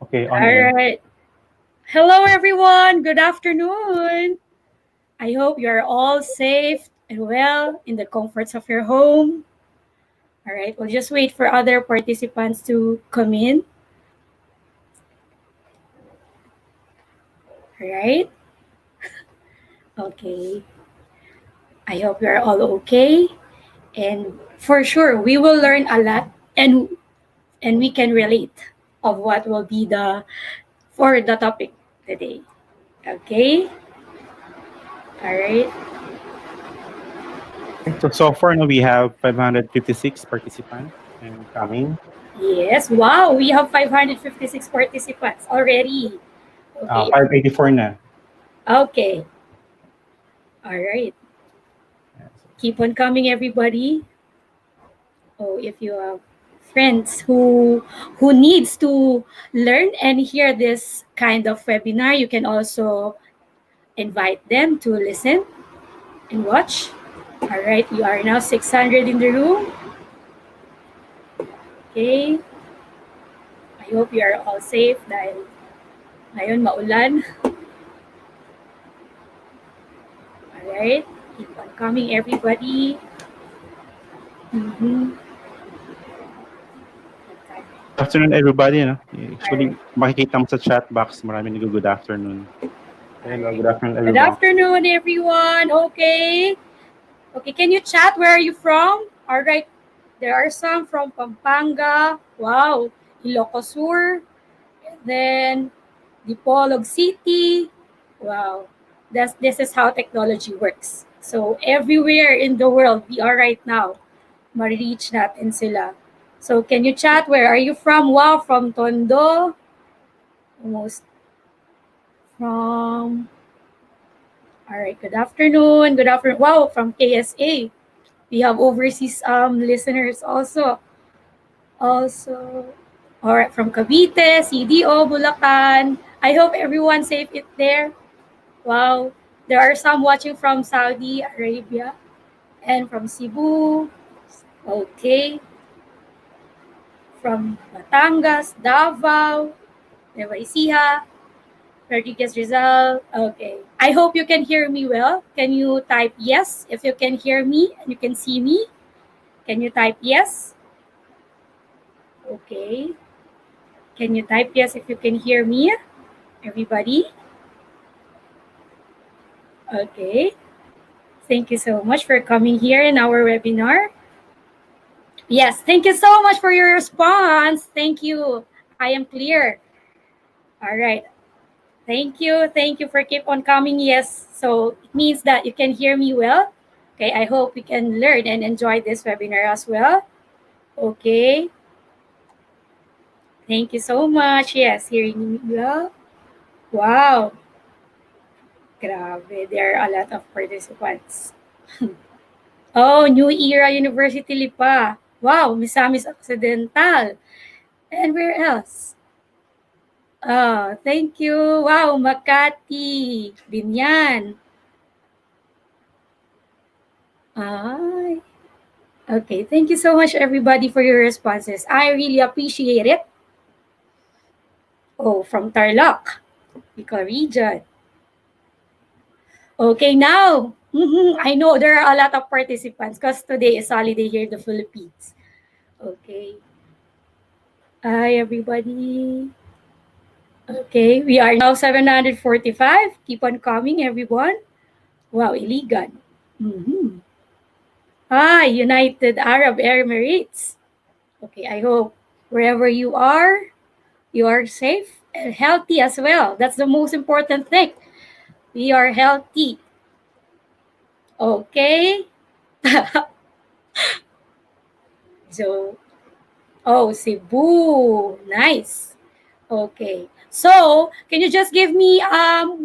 Okay, on All air. right. Hello, everyone. Good afternoon. I hope you are all safe and well in the comforts of your home. All right. We'll just wait for other participants to come in. All right. Okay. I hope you are all okay. And for sure, we will learn a lot and we can relate of what will be the for the topic today. Okay. All right. So far now we have 556 participants and coming. Yes. Wow. We have 556 participants already. Okay. 584 na. Okay. All right. Yes. Keep on coming, everybody. Oh, if you have friends who needs to learn and hear this kind of webinar, you can also invite them to listen and watch. All right. You are now 600 in the room. Okay. I hope you are all safe dahil ngayon maulan. All right. Keep on coming, everybody. Mm-hmm. Okay. Good afternoon everybody. No? All right. Actually, makikita mo sa chat box, marami nag-good afternoon. Hello, good afternoon Good everyone. afternoon, everyone. Okay. Okay, can you chat? Where are you from? All right. There are some from Pampanga. Wow. Ilocos Sur. Then Dipolog City. Wow. This is how technology works. So everywhere in the world we are right now, ma-reach natin sila. So can you chat? Where are you from? Wow, from Tondo. Almost from All right, good afternoon. Good afternoon. Wow, from KSA. We have overseas listeners also. Also, all right, from Cavite, CDO, Bulacan. I hope everyone's safe it there. Wow, there are some watching from Saudi Arabia and from Cebu. Okay, from Batangas, Davao, Nueva Ecija, Rodriguez Rizal. Okay. I hope you can hear me well. Can you type yes if you can hear me and you can see me? Can you type yes? Okay. Can you type yes if you can hear me? Everybody? Okay. Thank you so much for coming here in our webinar. Yes, thank you so much for your response. Thank you. I am clear. All right. Thank you. Thank you for keep on coming. Yes. So it means that you can hear me well. Okay. I hope we can learn and enjoy this webinar as well. Okay. Thank you so much. Yes, hearing me well. Wow. Grabe. There are a lot of participants. Oh, New Era University Lipa. Wow. Misamis Occidental. And where else? Thank you. Wow, Makati. Binyan. Ay. Okay, thank you so much everybody for your responses. I really appreciate it. Oh, from Tarlac, Bicol region. Okay, now, I know there are a lot of participants because today is holiday here in the Philippines. Okay. Hi, everybody. Okay, we are now 745. Keep on coming, everyone. Wow, Iligan. Mm-hmm. Hi, United Arab Emirates. Okay, I hope wherever you are safe and healthy as well. That's the most important thing. We are healthy. Okay. So, oh, Cebu. Nice. Okay. So, can you just give me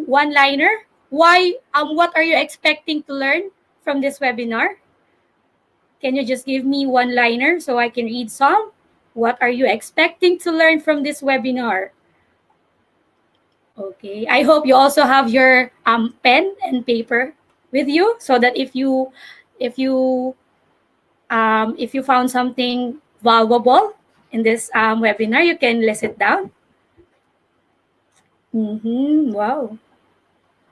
one liner? Why what are you expecting to learn from this webinar? Can you just give me one liner so I can read some? What are you expecting to learn from this webinar? Okay. I hope you also have your pen and paper with you so that if you if you found something valuable in this webinar, you can list it down. Wow.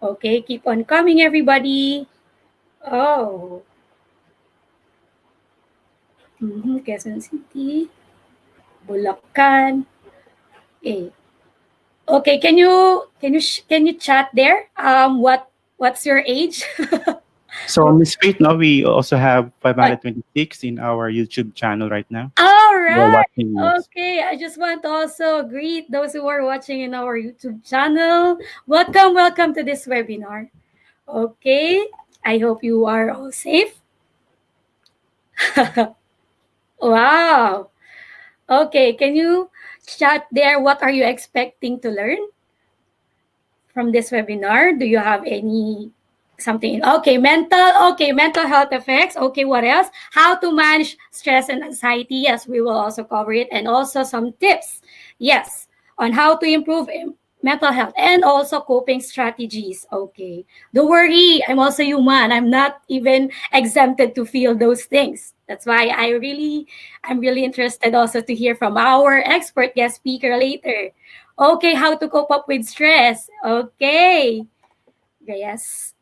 Okay, keep on coming, everybody. Oh. Quezon City, Bulacan. Eh. Okay, can you chat there? What's your age? So, Miss Faith, now we also have 526 in our YouTube channel right now. All We're right. watching this. Okay. I just want to also greet those who are watching in our YouTube channel. Welcome to this webinar. Okay. I hope you are all safe. Wow. Okay. Can you chat there? What are you expecting to learn from this webinar? Do you have any something? Okay, mental health effects. Okay, what else? How to manage stress and anxiety. Yes, we will also cover it, and also some tips. Yes, on how to improve mental health and also coping strategies. Okay, don't worry, I'm also human. I'm not even exempted to feel those things. That's why I'm really interested also to hear from our expert guest speaker later. Okay, how to cope up with stress. Okay. Yes.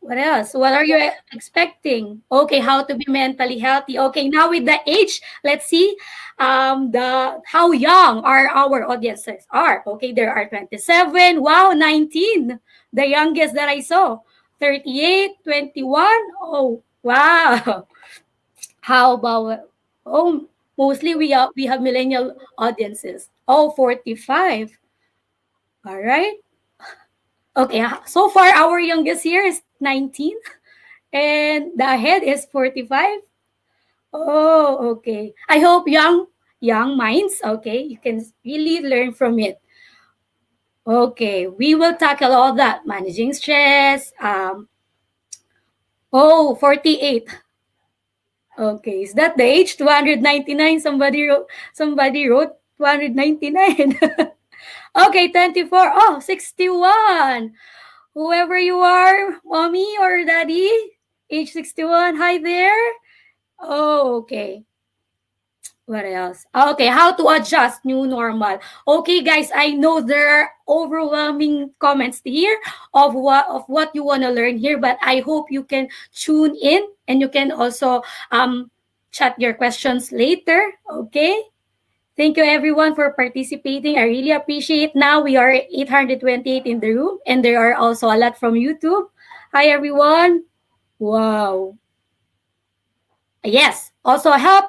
What else? What are you expecting? Okay, how to be mentally healthy. Okay, now with the age, let's see the how young are our audiences are. Okay, there are 27. Wow, 19. The youngest that I saw. 38, 21. Oh, wow. How about mostly we have millennial audiences. Oh, 45. All right. Okay, so far our youngest here is 19 and the head is 45. Oh, okay. I hope young minds, okay, you can really learn from it. Okay, we will tackle all that managing stress. 48. Okay, is that the age 299? Somebody wrote 299. Okay, 24. Oh, 61. Whoever you are, mommy or daddy, age 61, hi there. Oh, okay. What else? Okay, how to adjust new normal. Okay, guys, I know there are overwhelming comments here of what you want to learn here, but I hope you can tune in and you can also chat your questions later. Okay. Thank you everyone for participating. I really appreciate. Now we are 828 in the room and there are also a lot from YouTube. Hi everyone. Wow. Yes. Also help.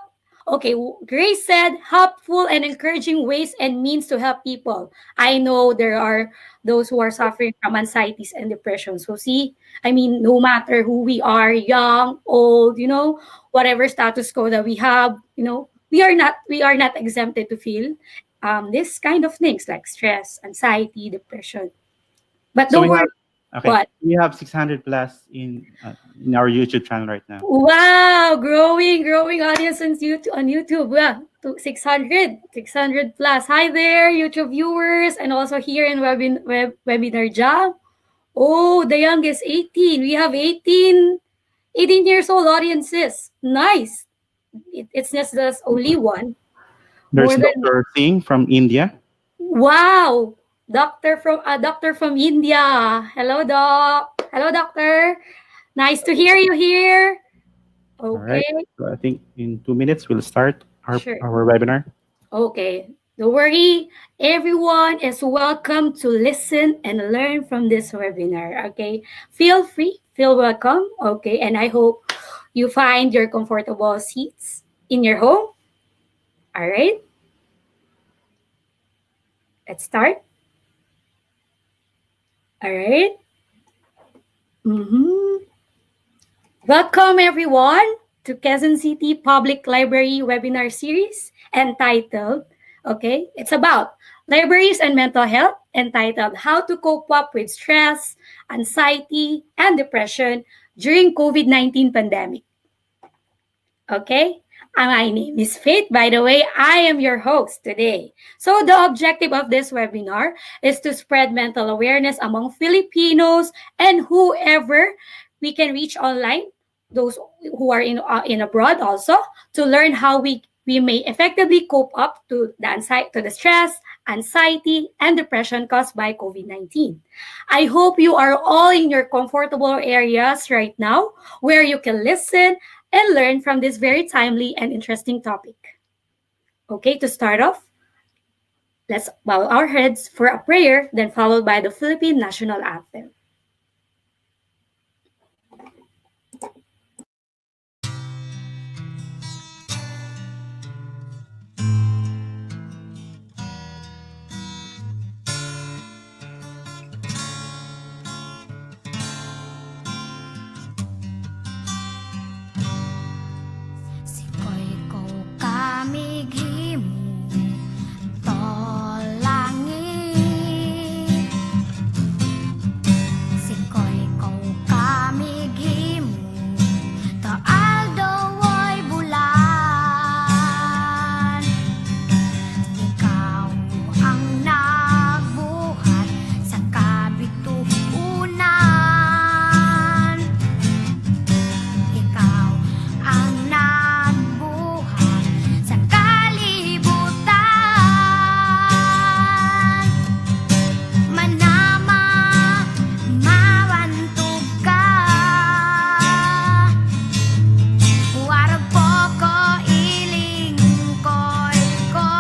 Okay, Grace said helpful and encouraging ways and means to help people. I know there are those who are suffering from anxieties and depression. So see, I mean, no matter who we are, young, old, whatever status quo that we have, we are not exempted to feel this kind of things like stress, anxiety, depression. But So don't we have worry. okay, What? we have 600 plus in our YouTube channel right now. Wow, growing audience on YouTube. Yeah, to 600 plus. Hi there, YouTube viewers, and also here in webinar job. Oh, the youngest 18. We have 18 years old audiences. Nice. It's just only one. There's More than Dr. Singh from India. wow. Doctor from India. Hello, doc. Hello, doctor. Nice to hear you here. All right. Okay. So I think in 2 minutes we'll start our, Sure. our webinar. Okay, don't worry. Everyone is welcome to listen and learn from this webinar. Okay, feel free, feel welcome. Okay, and I hope you find your comfortable seats in your home. All right, let's start. All right. Mm-hmm. Welcome everyone to Quezon City Public Library webinar series entitled, okay, it's about libraries and mental health, entitled How to Cope Up with Stress, Anxiety, and Depression During COVID-19 Pandemic. Okay? My name is Faith. By the way, I am your host today. So the objective of this webinar is to spread mental awareness among Filipinos and whoever we can reach online, those who are in abroad also, to learn how we we may effectively cope up to the stress, anxiety, and depression caused by COVID-19. I hope you are all in your comfortable areas right now where you can listen and learn from this very timely and interesting topic. Okay, to start off, let's bow our heads for a prayer, then followed by the Philippine national anthem. Sikoy ko kamighimo to langit. Sikoy ko kamighimo to aldaw ay bulan. Ikaw ang nagbuhat sa kabituunan. Ikaw ang nagbuhat sa kalibutan. Manama, mawantog ka. Warag po ko ilingkoy ko.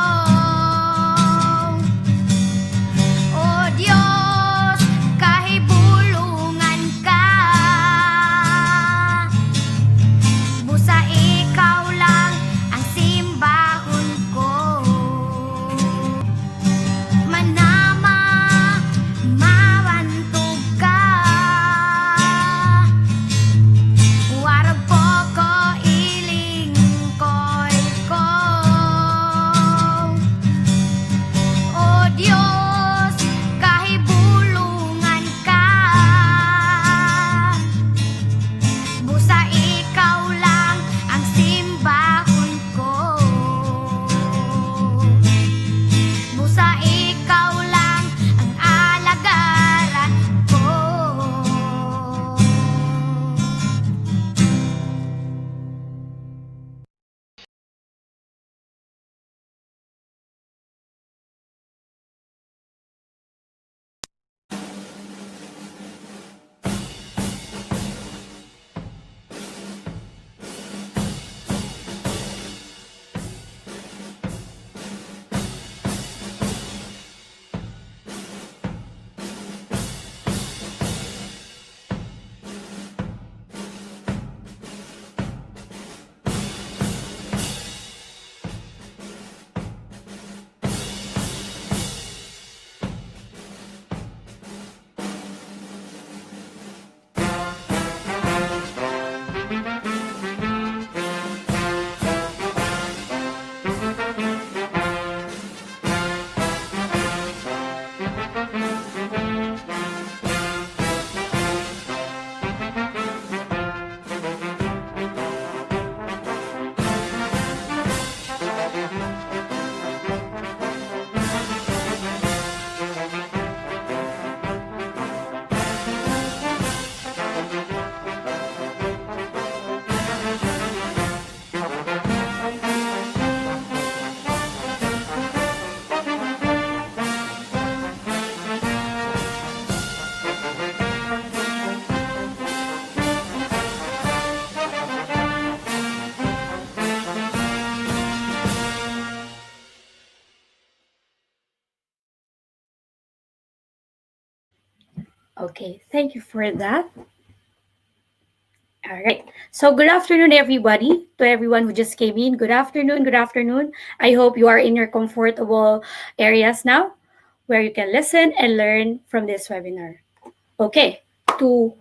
O Diyos, kahibulungan ka. Busa ikaw lang ang simbahon ko. Manama, mawantog ka. Warag po ko ilingkoy ko. O Diyos, kahibulungan ka. Busa ikaw lang ang simbahon ko. Busa ikaw lang ang alagaran ko. Okay, thank you for that. All right. So good afternoon, everybody. To everyone who just came in, good afternoon, good afternoon. I hope you are in your comfortable areas now where you can listen and learn from this webinar. Okay, to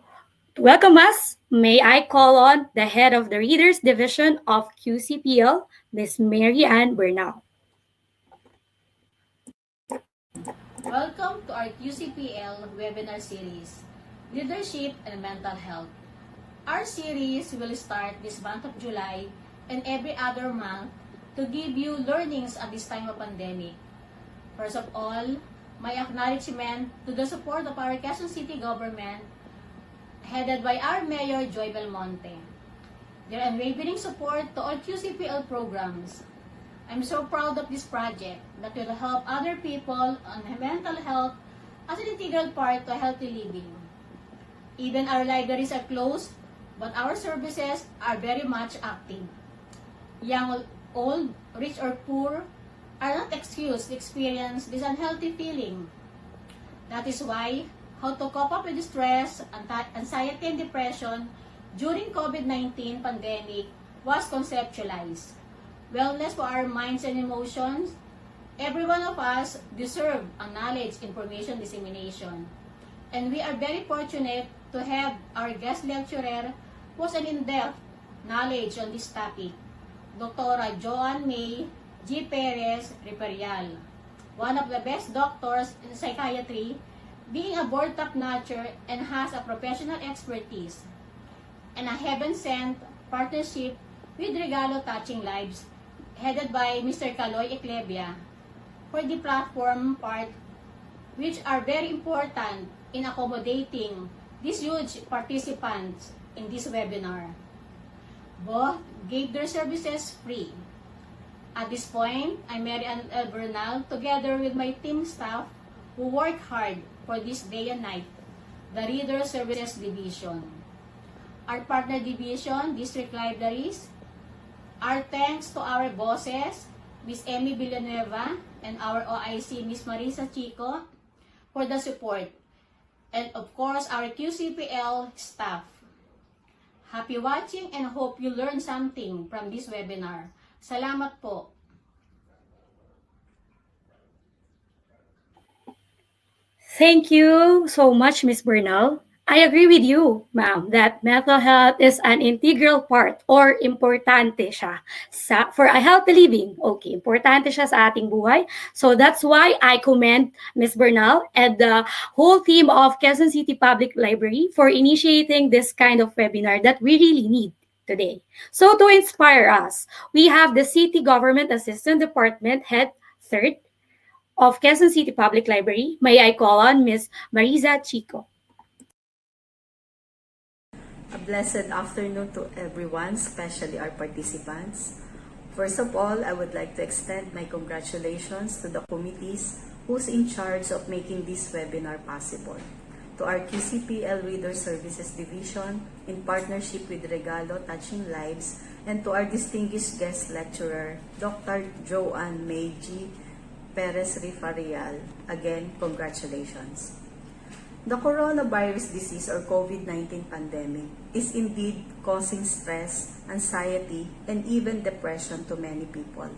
welcome us, may I call on the head of the Readers Division of QCPL, Ms. Mary Ann Bernal. Welcome to our QCPL webinar series, Leadership and Mental Health. Our series will start this month of July and every other month to give you learnings at this time of pandemic. First of all, my acknowledgement to the support of our Quezon City government headed by our Mayor Joy Belmonte. Their unwavering support to all QCPL programs. I'm so proud of this project that will help other people on mental health as an integral part to healthy living. Even our libraries are closed, but our services are very much active. Young or old, rich or poor, are not excused to experience this unhealthy feeling. That is why how to cope up with stress, anxiety, and depression during COVID-19 pandemic was conceptualized. Wellness for our minds and emotions. Every one of us deserve a knowledge information dissemination. And we are very fortunate to have our guest lecturer who has an in-depth knowledge on this topic, Dr. JOAN May G. PEREZ-RIFAREAL, one of the best doctors in psychiatry, being a board top-notcher and has a professional expertise and a heaven-sent partnership with Regalo Touching Lives, headed by Mr. Kaloy Eclevia, for the platform part, which are very important in accommodating these huge participants in this webinar. Both gave their services free. At this point, I'm Mary Ann Bernal, together with my team staff who work hard for this day and night, the Reader Services Division. Our partner division, District Libraries. Our thanks to our bosses, Ms. Emmy Villanueva, and our OIC, Ms. Marisa Chico, for the support. And of course, our QCPL staff. Happy watching and hope you learned something from this webinar. Salamat po. Thank you so much, Ms. Bernal. I agree with you, ma'am, that mental health is an integral part or importante siya for a healthy living. Okay, importante siya sa ating buhay. So that's why I commend Ms. Bernal and the whole team of Quezon City Public Library for initiating this kind of webinar that we really need today. So to inspire us, we have the City Government Assistant Department Head 3rd of Quezon City Public Library. May I call on Ms. Marisa Chico. A blessed afternoon to everyone, especially our participants. First of all, I would like to extend my congratulations to the committees who's in charge of making this webinar possible. To our QCPL Reader Services Division, in partnership with Regalo Touching Lives, and to our distinguished guest lecturer, Dr. JOAN May G. PEREZ-RIFAREAL. Again, congratulations. The coronavirus disease or COVID-19 pandemic is indeed causing stress, anxiety, and even depression to many people.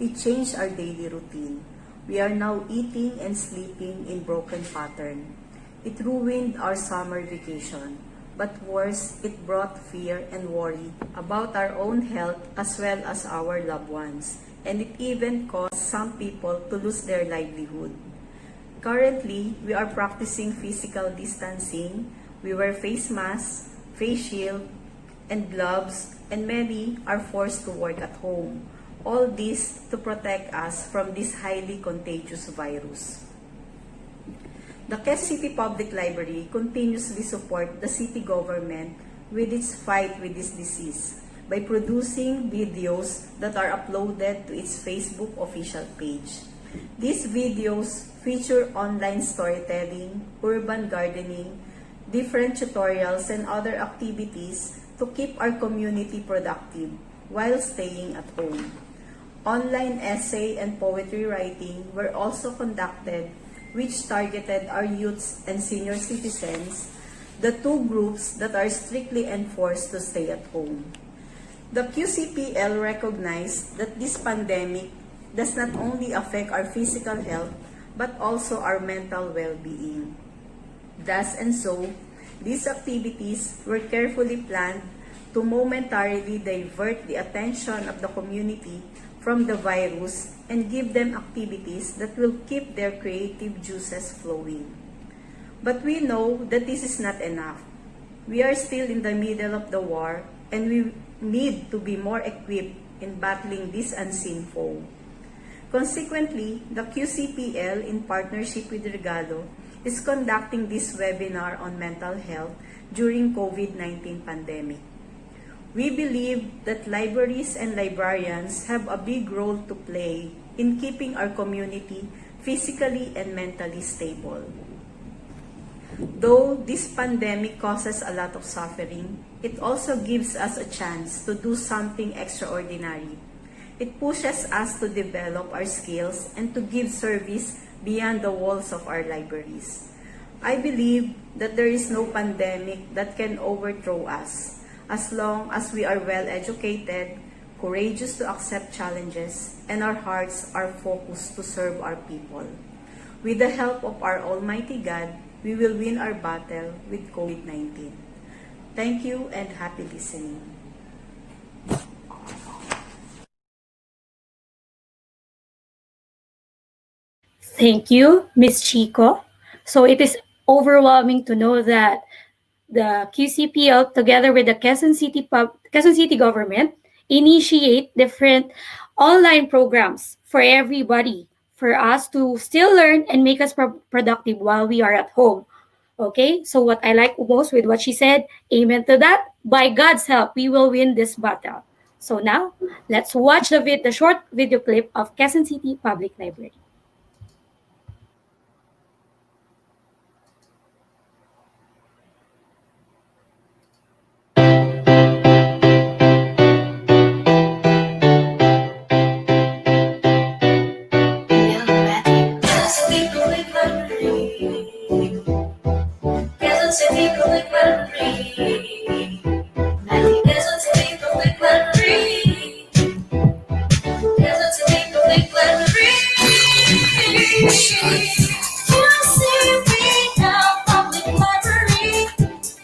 It changed our daily routine. We are now eating and sleeping in broken pattern. It ruined our summer vacation. But worse, it brought fear and worry about our own health as well as our loved ones. And it even caused some people to lose their livelihood. Currently, we are practicing physical distancing. We wear face masks, face shield, and gloves, and many are forced to work at home. All this to protect us from this highly contagious virus. The Quezon City Public Library continuously supports the city government with its fight with this disease by producing videos that are uploaded to its Facebook official page. These videos feature online storytelling, urban gardening, different tutorials, and other activities to keep our community productive while staying at home. Online essay and poetry writing were also conducted, which targeted our youths and senior citizens, the two groups that are strictly enforced to stay at home. The QCPL recognized that this pandemic does not only affect our physical health, but also our mental well-being. Thus and so, these activities were carefully planned to momentarily divert the attention of the community from the virus and give them activities that will keep their creative juices flowing. But we know that this is not enough. We are still in the middle of the war and we need to be more equipped in battling this unseen foe. Consequently, the QCPL, in partnership with Regalo, is conducting this webinar on mental health during COVID-19 pandemic. We believe that libraries and librarians have a big role to play in keeping our community physically and mentally stable. Though this pandemic causes a lot of suffering, it also gives us a chance to do something extraordinary. It pushes us to develop our skills and to give service beyond the walls of our libraries. I believe that there is no pandemic that can overthrow us as long as we are well educated, courageous to accept challenges, and our hearts are focused to serve our people. With the help of our Almighty God, we will win our battle with COVID-19. Thank you and happy listening. Thank you, Ms. Chico. So it is overwhelming to know that the QCPL, together with the Quezon City government, initiate different online programs for everybody, for us to still learn and make us productive while we are at home. Okay, so what I like most with what she said, amen to that. By God's help, we will win this battle. So now, let's watch the short video clip of Quezon City Public Library. Quezon City Public Library. Quezon City Public Library. Quezon City Public Library. QCPL Public Library.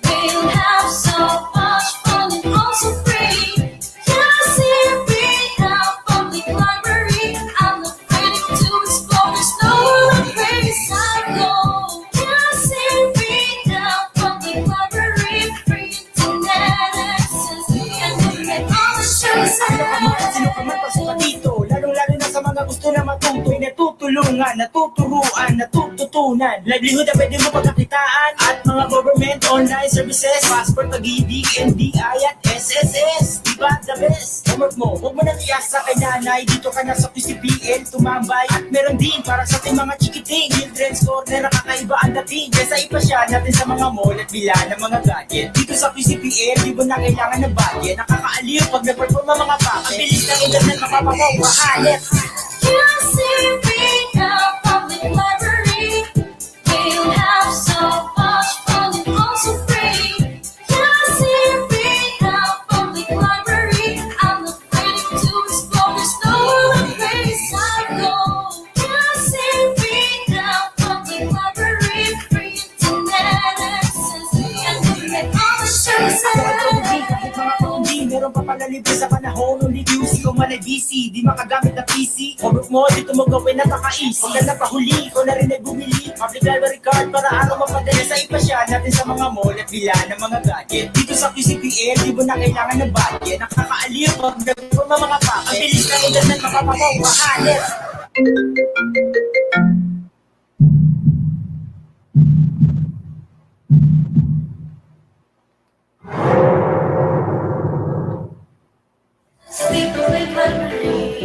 We'll have so much fun and also free. QCPL Public Library. I'm not ready to explore. There's no place I go. QCPL Public Library. Free internet access. And we make all the choices. Sino ka man pasok dito, lalong-lalo na sa mga gusto na matuto, ay natutulungan, natuturuan, natututunan, livelihood na pwede mo pagkakitaan, at mga government online services, passport, pag-ibig, NBI at SSS, diba the best? Homework mo, huwag mo nang iasa kay nanay, dito ka na sa QCPL, tumambay, at meron din para sa ating mga chikiting, children's corner, nakakaiba ang dating, kesa ipasya natin sa mga mall at bila ng mga gadget, dito sa QCPL, di mo na kailangan ng budget, nakakaaliw pag nag-perform ang mga packet, bilis ng internet, mapapawaw, mahalit. QCPL Public Library. We'll have so much fun and also free. QCPL Public Library. I'm not ready to explore. There's no place I go. QCPL Public Library. Free internet access. And we make all the choices. Kahit mga paundi, meron pa pala libre sa panahon nung QC kung malay busy, di makagamit na PC. Homework mo, dito mo gawin napaka-easy. Huwag ka na pahuli, ikaw na rin ay bumili. Public library card para araw mapadala sa ipasya natin sa mga mall at bila ng mga gadget. Dito sa QCPL, di mo na kailangan ng budget. Nakakaaliw pag nag-perform ang mga packet. Ang bilis ng internet, mapapawaw, mahalit. City Public Library.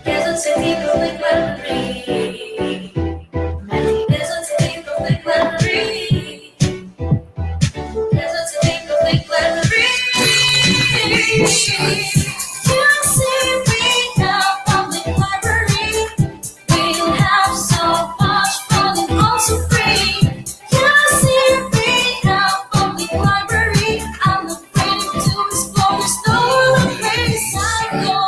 Quezon City Public Library. Quezon City Public Library. Quezon City Public Library. QCPL Public Library. We'll have so much fun and also free. QCPL Public Library. I'm not ready to explore. There's no place I go.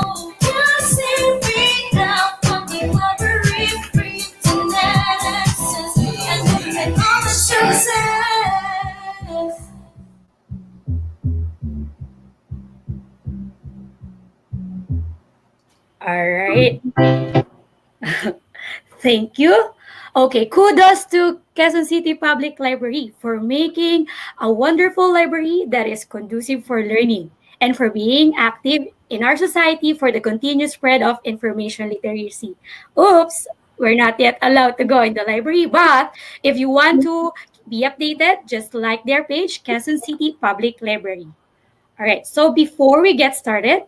QCPL Public Library. Free internet access. And we make all the choices. All right. Thank you. Okay, kudos to Quezon City Public Library for making a wonderful library that is conducive for learning and for being active in our society for the continuous spread of information literacy. Oops, we're not yet allowed to go in the library, but if you want to be updated, just like their page, Quezon City Public Library. All right, so before we get started,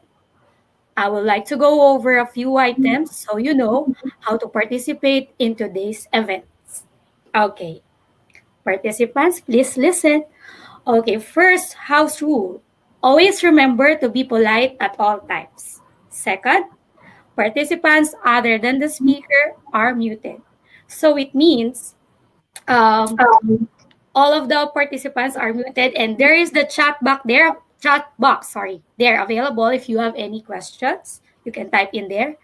I would like to go over a few items so you know how to participate in today's events. Okay, participants, please listen. Okay, first, house rule. Always remember to be polite at all times. Second, participants other than the speaker are muted. So it means um, all of the participants are muted, and there is the chat box, sorry, there available. If you have any questions, you can type in there.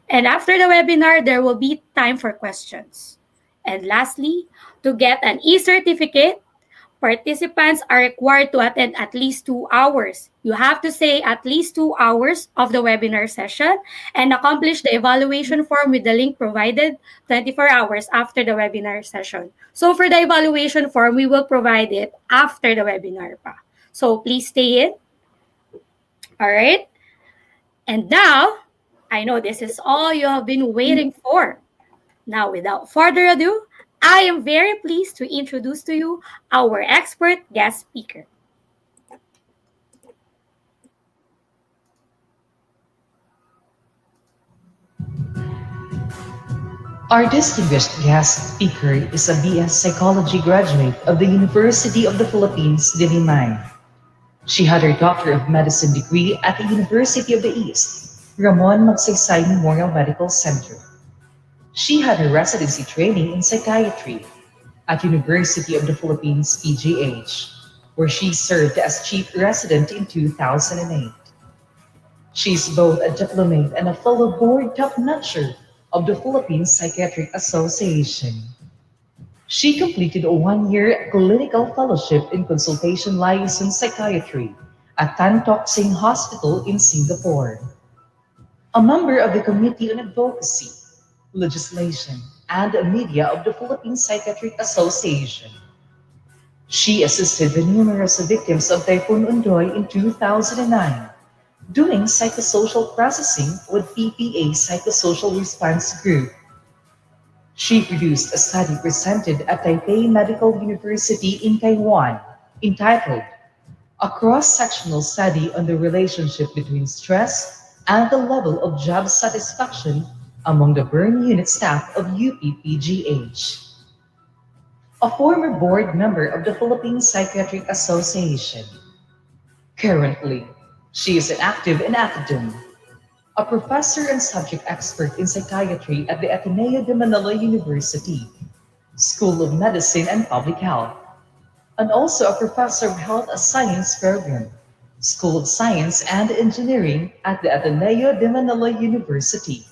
And after the webinar, there will be time for questions. And lastly, to get an e-certificate, participants are required to attend at least 2 hours. You have to say at least 2 hours of the webinar session and accomplish the evaluation form with the link provided 24 hours after the webinar session. So for the evaluation form, we will provide it after the webinar pa. So please stay in. All right. And now, I know this is all you have been waiting for. Now, without further ado, I am very pleased to introduce to you our expert guest speaker. Our distinguished guest speaker is a BS Psychology graduate of the University of the Philippines, Diliman. She had her Doctor of Medicine degree at the University of the East, Ramon Magsaysay Memorial Medical Center. She had her residency training in psychiatry at University of the Philippines, PGH, where she served as chief resident in 2008. She is both a diplomate and a fellow board top-notcher of the Philippine Psychiatric Association. She completed a one-year clinical fellowship in consultation liaison psychiatry at Tan Tock Seng Hospital in Singapore. A member of the Committee on Advocacy, Legislation, and Media of the Philippine Psychiatric Association. She assisted the numerous victims of Typhoon Undoy in 2009, doing psychosocial processing with PPA Psychosocial Response Group. She produced a study presented at Taipei Medical University in Taiwan entitled A Cross-Sectional Study on the Relationship Between Stress and the Level of Job Satisfaction among the burn unit staff of UPPGH. A former board member of the Philippine Psychiatric Association. Currently, she is active in academia, a professor and subject expert in psychiatry at the Ateneo de Manila University, School of Medicine and Public Health, and also a professor of Health Science Program, School of Science and Engineering at the Ateneo de Manila University.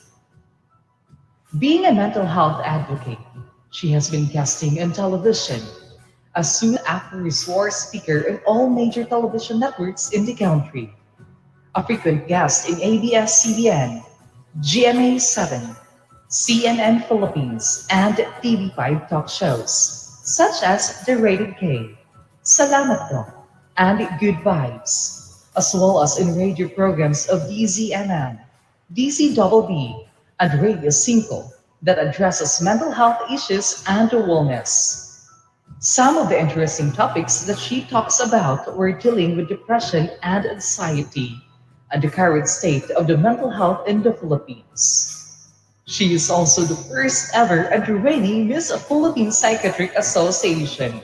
Being a mental health advocate, she has been guesting on television, a soon-after resource speaker on all major television networks in the country, a frequent guest in ABS-CBN, GMA7, CNN Philippines, and TV5 talk shows, such as The Rated K, Salamat Po, and Good Vibes, as well as in radio programs of DZMM, DCBB, and Radio 5 that addresses mental health issues and wellness. Some of the interesting topics that she talks about were dealing with depression and anxiety, and the current state of the mental health in the Philippines. She is also the first ever and reigning Miss Philippine Psychiatric Association,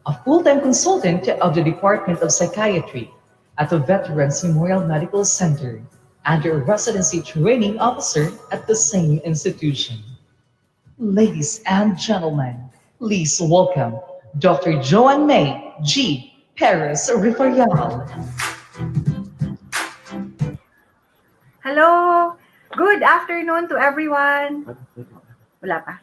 a full-time consultant of the Department of Psychiatry at the Veterans Memorial Medical Center, and a residency training officer at the same institution. Ladies and gentlemen, please welcome Dr. Joan May G. PEREZ-RIFAREAL. Hello! Good afternoon to everyone. Wala pa.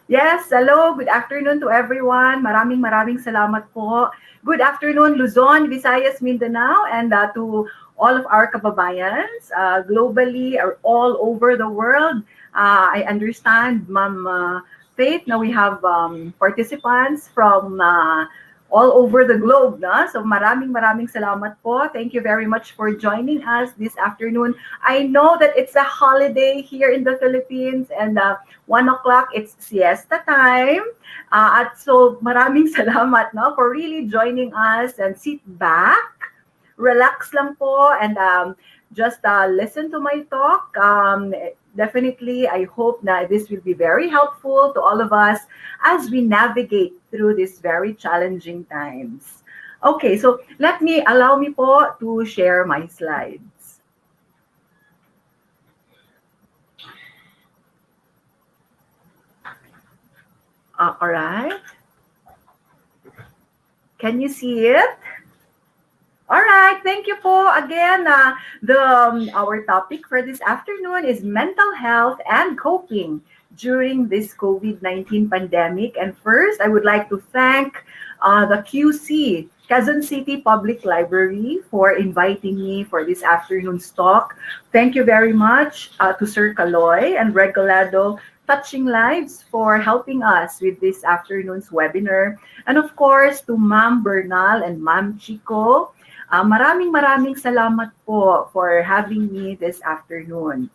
Yes, hello. Good afternoon to everyone. Maraming salamat po. Good afternoon, Luzon, Visayas, Mindanao, and to all of our kababayans globally or all over the world. I understand, Ma'am Faith, now we have participants from all over the globe. Na? So maraming salamat po. Thank you very much for joining us this afternoon. I know that it's a holiday here in the Philippines and 1 o'clock, it's siesta time. At so maraming salamat no, for really joining us and sit back, relax lang po, and just listen to my talk. Definitely, I hope that this will be very helpful to all of us as we navigate through these very challenging times. Okay, so allow me po to share my slides. All right. Can you see it? All right, thank you po. Again, our topic for this afternoon is mental health and coping during this COVID-19 pandemic. And first, I would like to thank the QC, Quezon City Public Library, for inviting me for this afternoon's talk. Thank you very much to Sir Caloy and Regalado Touching Lives for helping us with this afternoon's webinar. And of course, to Ma'am Bernal and Ma'am Chico, maraming salamat po for having me this afternoon.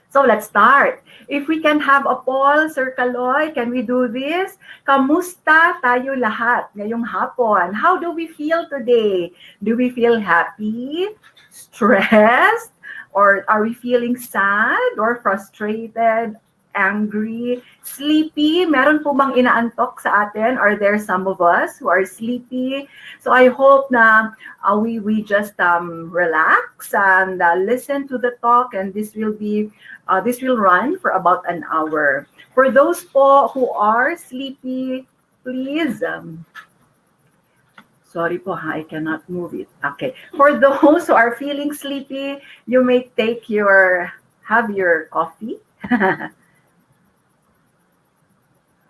So let's start. If we can have a poll, Sir Caloy, can we do this? Kamusta tayo lahat ngayong hapon? How do we feel today? Do we feel happy, stressed, or are we feeling sad or frustrated, angry, sleepy? Meron po bang inaantok sa atin? Are there some of us who are sleepy? So I hope na we just relax and listen to the talk, and this will run for about an hour. For those po who are sleepy, please sorry po, I cannot move it. Okay. For those who are feeling sleepy, you may have your coffee.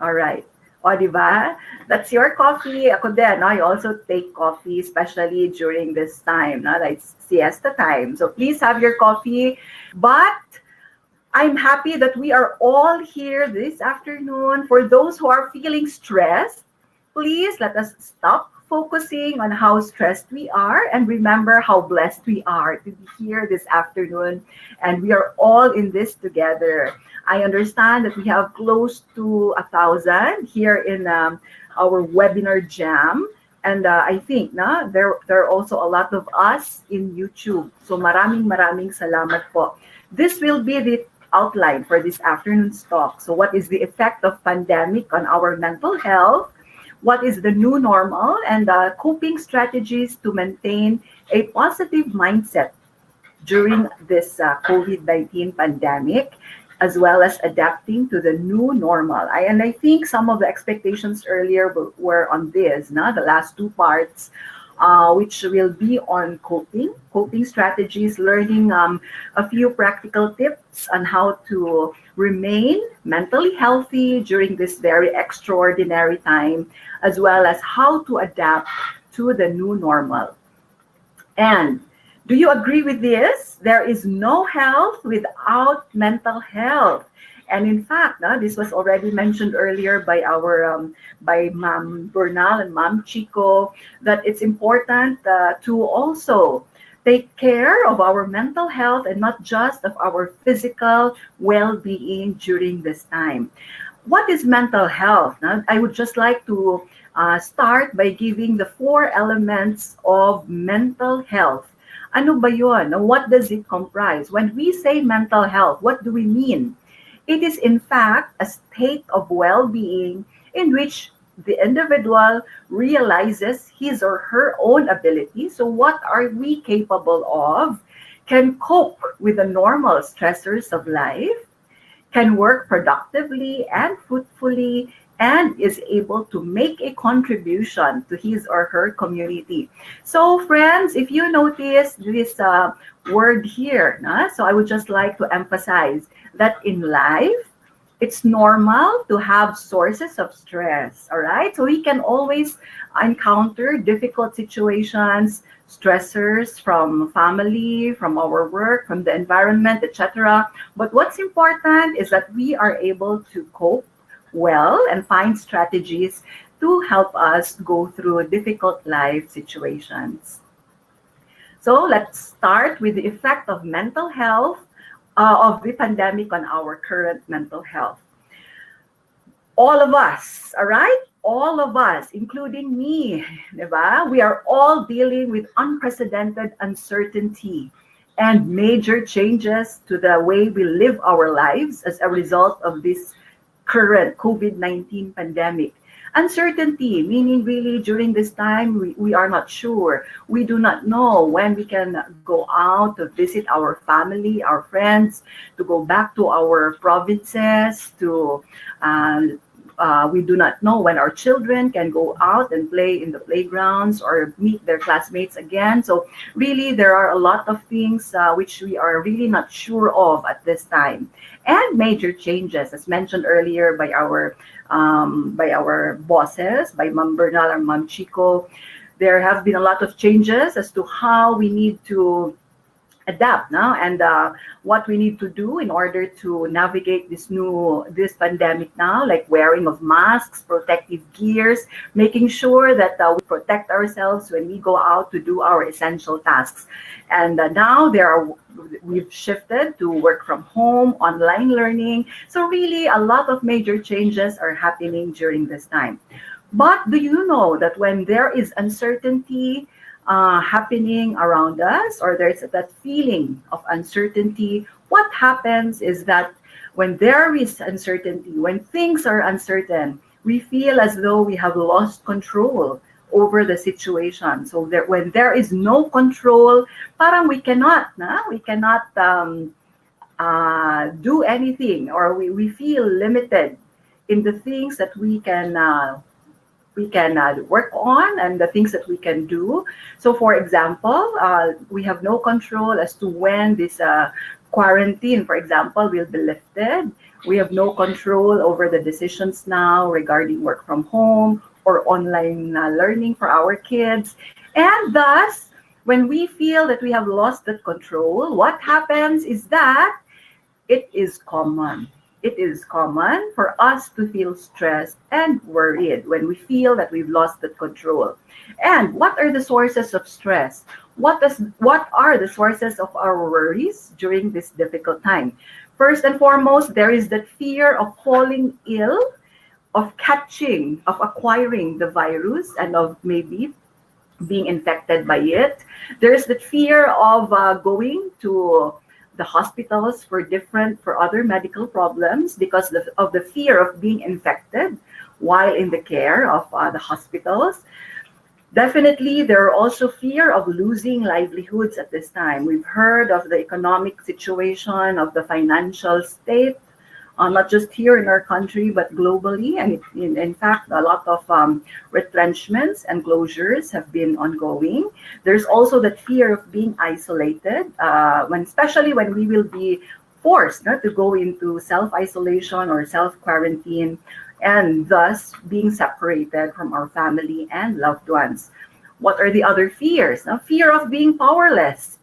All right. O, diba? That's your coffee. Ako din, I also take coffee, especially during this time, like siesta time. So please have your coffee. But I'm happy that we are all here this afternoon. For those who are feeling stressed, please let us stop focusing on how stressed we are and remember how blessed we are to be here this afternoon. And we are all in this together. I understand that we have close to 1,000 here in our webinar jam. And I think there are also a lot of us in YouTube. So maraming salamat po. This will be the outline for this afternoon's talk. So what is the effect of pandemic on our mental health? What is the new normal, and coping strategies to maintain a positive mindset during this COVID-19 pandemic, as well as adapting to the new normal. And I think some of the expectations earlier were on this, the last two parts, which will be on coping strategies, learning a few practical tips on how to remain mentally healthy during this very extraordinary time, as well as how to adapt to the new normal. And do you agree with this? There is no health without mental health. And in fact, this was already mentioned earlier by by Ma'am Bernal and Ma'am Chico, that it's important to also take care of our mental health and not just of our physical well-being during this time. What is mental health? I would just like to start by giving the 4 elements of mental health. Ano ba yun? What does it comprise? When we say mental health, what do we mean? It is in fact a state of well-being in which the individual realizes his or her own ability. So what are we capable of? Can cope with the normal stressors of life, can work productively and fruitfully, and is able to make a contribution to his or her community. So friends, if you notice this word here, so I would just like to emphasize that in life, it's normal to have sources of stress, all right? So we can always encounter difficult situations, stressors from family, from our work, from the environment, etc. But what's important is that we are able to cope well and find strategies to help us go through difficult life situations. So let's start with the effect of mental health of the pandemic on our current mental health. All of us, all right? All of us, including me, diba? We are all dealing with unprecedented uncertainty and major changes to the way we live our lives as a result of this current COVID-19 pandemic. Uncertainty, meaning really during this time, we are not sure. We do not know when we can go out to visit our family, our friends, to go back to our provinces, we do not know when our children can go out and play in the playgrounds or meet their classmates again. So really, there are a lot of things which we are really not sure of at this time. And major changes, as mentioned earlier by our bosses, by Ma'am Bernal and Ma'am Chico. There have been a lot of changes as to how we need to adapt now and what we need to do in order to navigate this pandemic now, like wearing of masks, protective gears, making sure that we protect ourselves when we go out to do our essential tasks. And now we've shifted to work from home, online learning. So really a lot of major changes are happening during this time. But do you know that when there is uncertainty happening around us, or there's that feeling of uncertainty, what happens is that when there is uncertainty, when things are uncertain, we feel as though we have lost control over the situation. So when there is no control, parang we cannot do anything, or we feel limited in the things that we can work on and the things that we can do. So for example, we have no control as to when this quarantine, for example, will be lifted. We have no control over the decisions now regarding work from home or online learning for our kids. And thus, when we feel that we have lost that control, what happens is that it is common. It is common for us to feel stressed and worried when we feel that we've lost that control. And what are the sources of stress? What are the sources of our worries during this difficult time? First and foremost, there is that fear of falling ill, of acquiring the virus, and of maybe being infected by it. There's the fear of going to the hospitals for other medical problems because of the fear of being infected while in the care of the hospitals. Definitely, there are also fear of losing livelihoods at this time. We've heard of the economic situation, of the financial state, not just here in our country, but globally. And in fact, a lot of retrenchments and closures have been ongoing. There's also the fear of being isolated, especially when we will be forced to go into self-isolation or self-quarantine, and thus being separated from our family and loved ones. What are the other fears? Fear of being powerless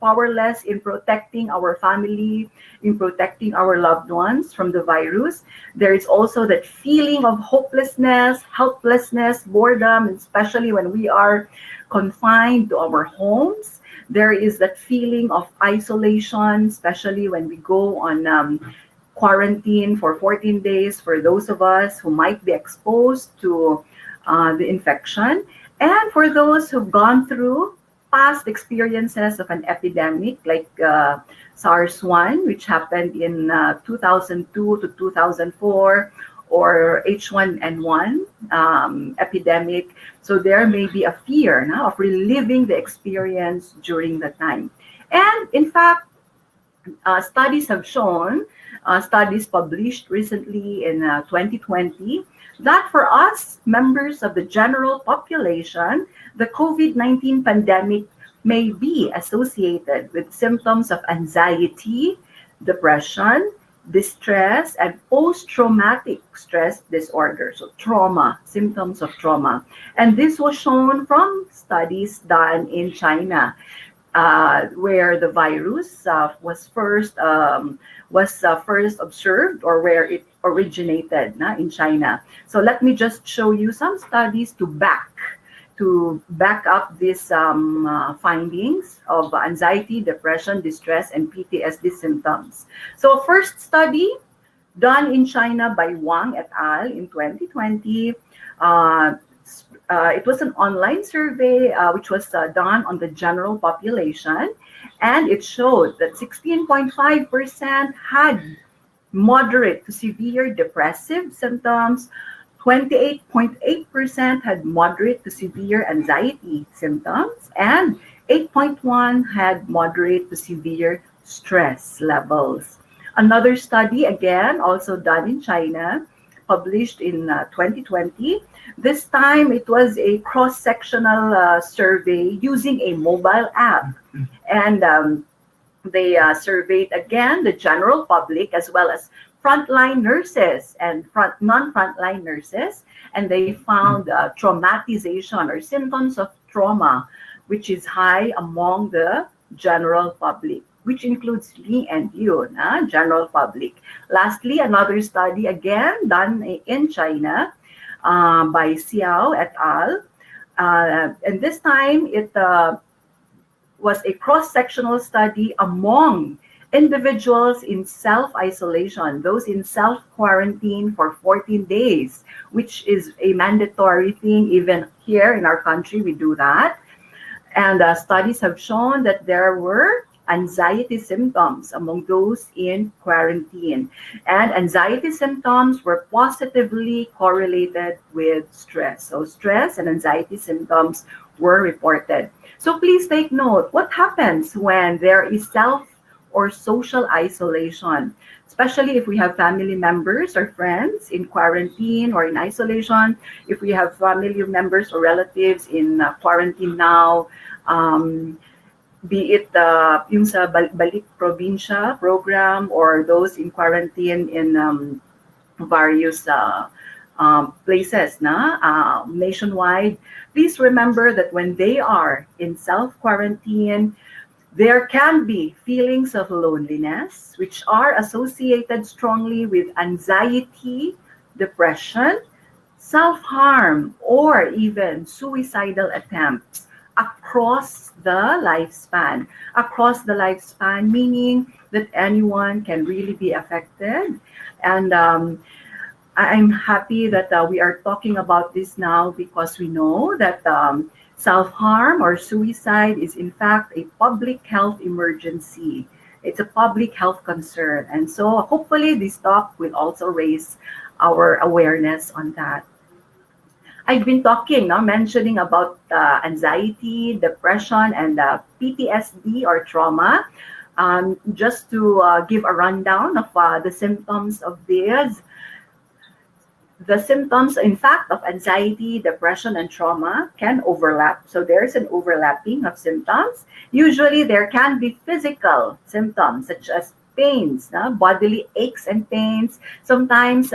in protecting our family, in protecting our loved ones from the virus. There is also that feeling of hopelessness, helplessness, boredom, especially when we are confined to our homes. There is that feeling of isolation, especially when we go on quarantine for 14 days for those of us who might be exposed to the infection. And for those who've gone through past experiences of an epidemic like SARS-1, which happened in 2002 to 2004, or H1N1 epidemic. So there may be a fear now of reliving the experience during the time. And in fact, studies have shown, studies published recently in 2020, that for us, members of the general population, the COVID-19 pandemic may be associated with symptoms of anxiety, depression, distress, and post-traumatic stress disorder, so trauma, symptoms of trauma. And this was shown from studies done in China. where the virus was first observed, or where it originated in China. So let me just show you some studies to back up these findings of anxiety, depression, distress, and PTSD symptoms. So first study done in China by Wang et al. In 2020. It was an online survey which was done on the general population, and it showed that 16.5% had moderate to severe depressive symptoms, 28.8% had moderate to severe anxiety symptoms, and 8.1% had moderate to severe stress levels. Another study, again, also done in China, published in 2020. This time, it was a cross-sectional survey using a mobile app. And they surveyed, again, the general public as well as frontline nurses and non-frontline nurses. And they found traumatization or symptoms of trauma, which is high among the general public, which includes me and you, general public. Lastly, another study, again, done in China by Xiao et al. And this time, it was a cross-sectional study among individuals in self-isolation, those in self-quarantine for 14 days, which is a mandatory thing. Even here in our country, we do that. And studies have shown that there were anxiety symptoms among those in quarantine. And anxiety symptoms were positively correlated with stress. So stress and anxiety symptoms were reported. So please take note, what happens when there is self or social isolation, especially if we have family members or friends in quarantine or in isolation, if we have family members or relatives in quarantine now, be it yung sa Balik Probinsya program or those in quarantine in various places nationwide. Please remember that when they are in self-quarantine, there can be feelings of loneliness, which are associated strongly with anxiety, depression, self-harm, or even suicidal attempts across the lifespan. Across the lifespan, meaning that anyone can really be affected. And I'm happy that we are talking about this now, because we know that self-harm or suicide is in fact a public health emergency. It's a public health concern. And so hopefully this talk will also raise our awareness on that. I've been mentioning about anxiety, depression, and PTSD or trauma. Just to give a rundown of the symptoms of these. The symptoms, in fact, of anxiety, depression, and trauma can overlap. So there's an overlapping of symptoms. Usually there can be physical symptoms such as pains, bodily aches and pains. Sometimes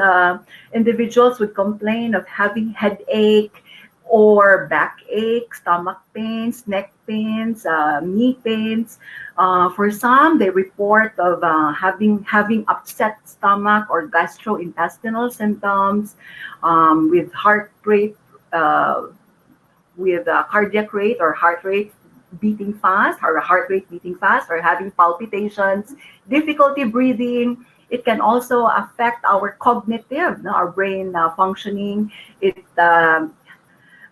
individuals would complain of having headache or backache, stomach pains, neck pains, knee pains. For some, they report of having upset stomach or gastrointestinal symptoms, with heart rate, with cardiac rate or heart rate beating fast, or having palpitations, difficulty breathing. It can also affect our cognitive, our brain functioning. It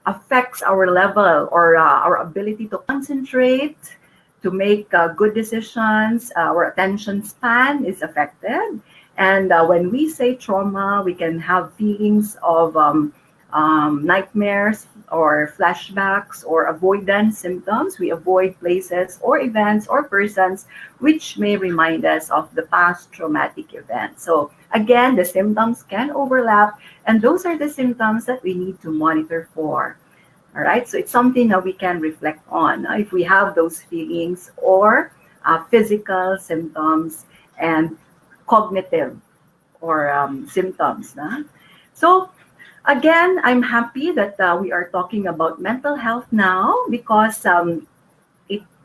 affects our level or our ability to concentrate, to make good decisions. Our attention span is affected. And when we say trauma, we can have feelings of nightmares or flashbacks or avoidance symptoms. We avoid places or events or persons which may remind us of the past traumatic event. So again, the symptoms can overlap, and those are the symptoms that we need to monitor for. All right, so it's something that we can reflect on if we have those feelings or physical symptoms and cognitive or symptoms. So again, I'm happy that we are talking about mental health now, because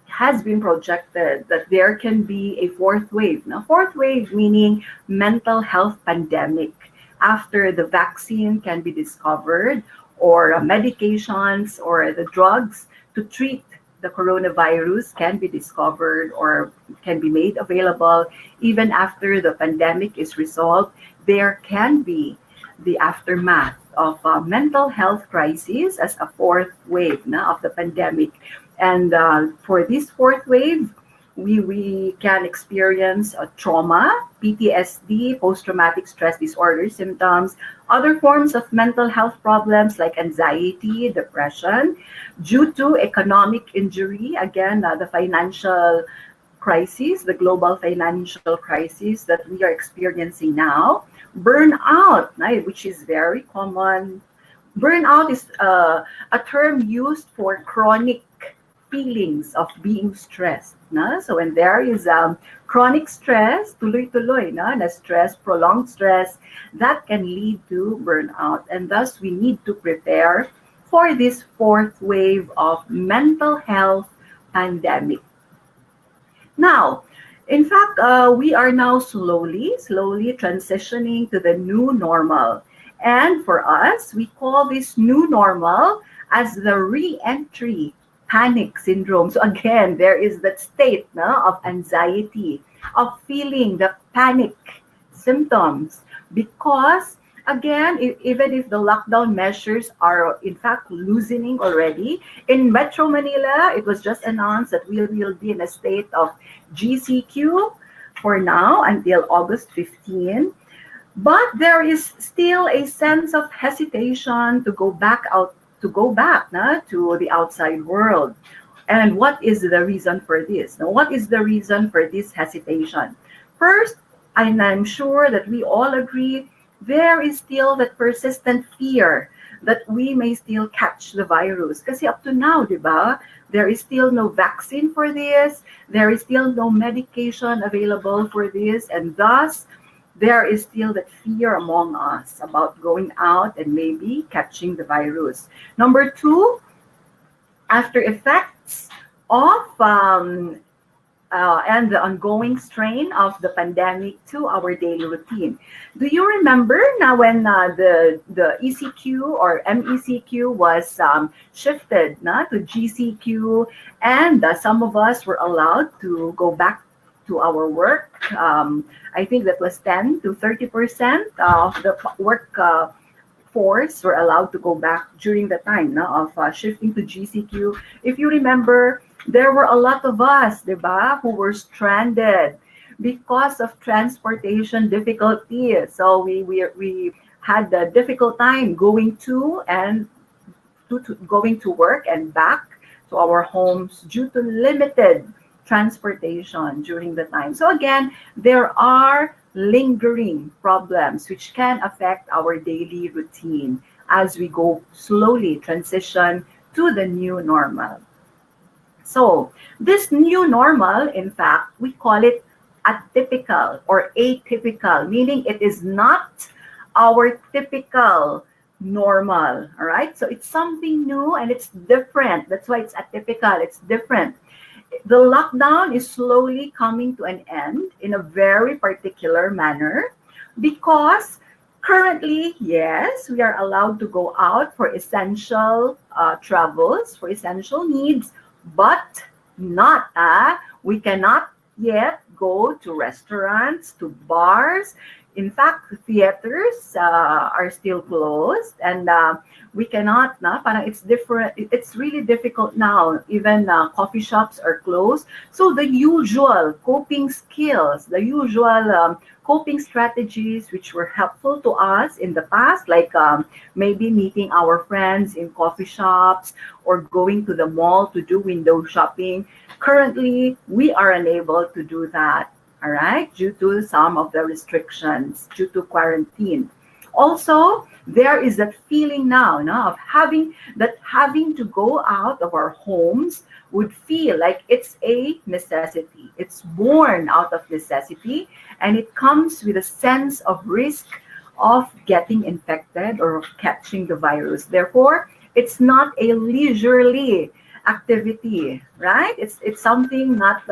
has been projected that there can be a fourth wave. Now, fourth wave meaning mental health pandemic after the vaccine can be discovered, or medications or the drugs to treat the coronavirus can be discovered or can be made available. Even after the pandemic is resolved, there can be the aftermath of a mental health crisis as a fourth wave of the pandemic. And for this fourth wave, we can experience a trauma, PTSD, post-traumatic stress disorder symptoms, other forms of mental health problems like anxiety, depression, due to economic injury, again, the financial crisis, the global financial crisis that we are experiencing now, burnout, right, which is very common. Burnout is a term used for chronic feelings of being stressed. So when there is chronic stress, tuloy-tuloy na stress, prolonged stress, that can lead to burnout. And thus, we need to prepare for this fourth wave of mental health pandemic. Now, in fact, we are now slowly transitioning to the new normal. And for us, we call this new normal as the re-entry panic syndrome. So again, there is that state of anxiety, of feeling the panic symptoms, because again, even if the lockdown measures are in fact loosening already, in Metro Manila, it was just announced that we will be in a state of GCQ for now until August 15. But there is still a sense of hesitation to go back to the outside world. And what is the reason for this? Now, what is the reason for this hesitation? First, and I'm sure that we all agree, there is still that persistent fear that we may still catch the virus. Kasi up to now, di ba, there is still no vaccine for this, there is still no medication available for this, and thus, there is still that fear among us about going out and maybe catching the virus. Number two, after effects of and the ongoing strain of the pandemic to our daily routine. Do you remember now when the ECQ or MECQ was shifted to GCQ, and some of us were allowed to go back to our work? I think that was 10 to 30% of the work force were allowed to go back during the time of shifting to GCQ. If you remember, there were a lot of us, diba, who were stranded because of transportation difficulties. So we had a difficult time going to work and back to our homes due to limited transportation during the time. So again, there are lingering problems which can affect our daily routine as we go slowly transition to the new normal. So this new normal, in fact, we call it atypical or atypical, meaning it is not our typical normal, all right? So it's something new and it's different. That's why it's atypical, it's different. The lockdown is slowly coming to an end in a very particular manner because currently, yes, we are allowed to go out for essential travels, for essential needs, but not, we cannot yet go to restaurants, to bars. In fact, theaters are still closed, and we cannot, it's different. It's really difficult now. Even coffee shops are closed. So the usual coping skills, the usual coping strategies which were helpful to us in the past, like maybe meeting our friends in coffee shops or going to the mall to do window shopping. Currently, we are unable to do that. All right, due to some of the restrictions, due to quarantine. Also, there is that feeling now of having to go out of our homes would feel like it's a necessity. It's born out of necessity, and it comes with a sense of risk of getting infected or of catching the virus. Therefore, it's not a leisurely activity, right? It's something not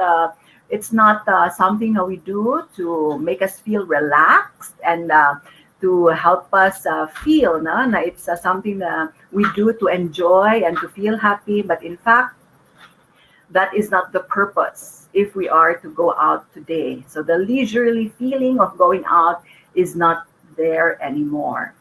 it's not something that we do to make us feel relaxed and to help us feel na it's something that we do to enjoy and to feel happy, but in fact that is not the purpose if we are to go out today. So the leisurely feeling of going out is not there anymore.